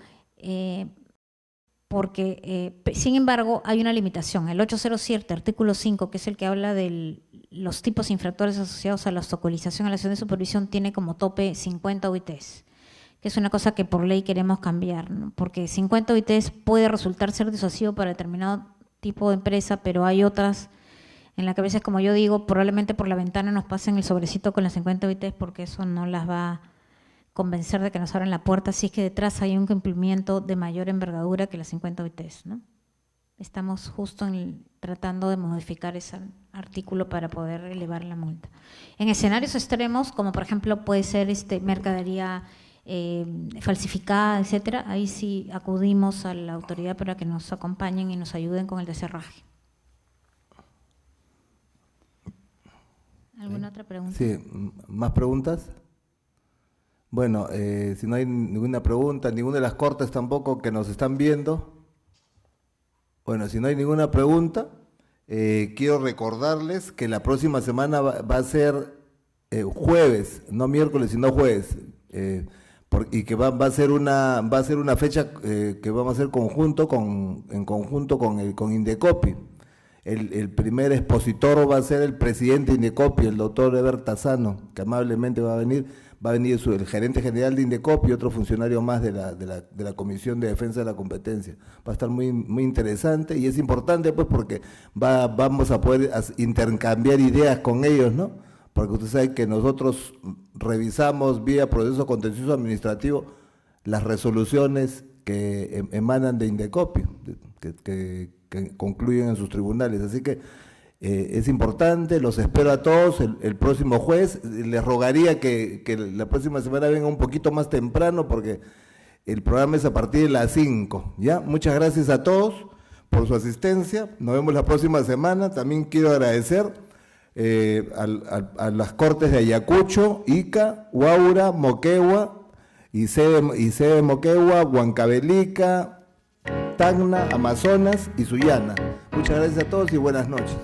porque sin embargo hay una limitación. El 807, artículo 5, que es el que habla de los tipos infractores asociados a la obstaculización a la acción de supervisión, tiene como tope 50 OITs, que es una cosa que por ley queremos cambiar, ¿no? Porque 50 OITs puede resultar ser disuasivo para determinado tipo de empresa, pero hay otras en las que a veces, como yo digo, probablemente por la ventana nos pasen el sobrecito con las 50 OITs, porque eso no las va a convencer de que nos abran la puerta si es que detrás hay un cumplimiento de mayor envergadura que las 50 OITs, ¿no? Estamos justo en tratando de modificar ese artículo para poder elevar la multa. En escenarios extremos, como por ejemplo puede ser mercadería falsificada, etcétera, ahí sí acudimos a la autoridad para que nos acompañen y nos ayuden con el deserraje. ¿Alguna otra pregunta? Sí, ¿más preguntas? Bueno, si no hay ninguna pregunta, ninguna de las cortes tampoco que nos están viendo. Bueno, si no hay ninguna pregunta, quiero recordarles que la próxima semana va a ser jueves, no miércoles, sino jueves, y que va a ser una fecha que vamos a hacer en conjunto con Indecopi. El primer expositor va a ser el presidente de Indecopi, el doctor Eber Tazano, que amablemente va a venir el gerente general de Indecopi y otro funcionario más de la Comisión de Defensa de la Competencia. Va a estar muy, muy interesante y es importante pues porque vamos a poder intercambiar ideas con ellos, ¿no? Porque usted sabe que nosotros revisamos vía proceso contencioso administrativo las resoluciones que emanan de Indecopi, que concluyen en sus tribunales. Así que es importante, los espero a todos el próximo jueves. Les rogaría que la próxima semana vengan un poquito más temprano porque el programa es a partir de las 5. ¿Ya? Muchas gracias a todos por su asistencia. Nos vemos la próxima semana. También quiero agradecer a las Cortes de Ayacucho, Ica, Huaura, Moquegua, Isebe Moquegua, Huancavelica, Tacna, Amazonas y Sullana. Muchas gracias a todos y buenas noches.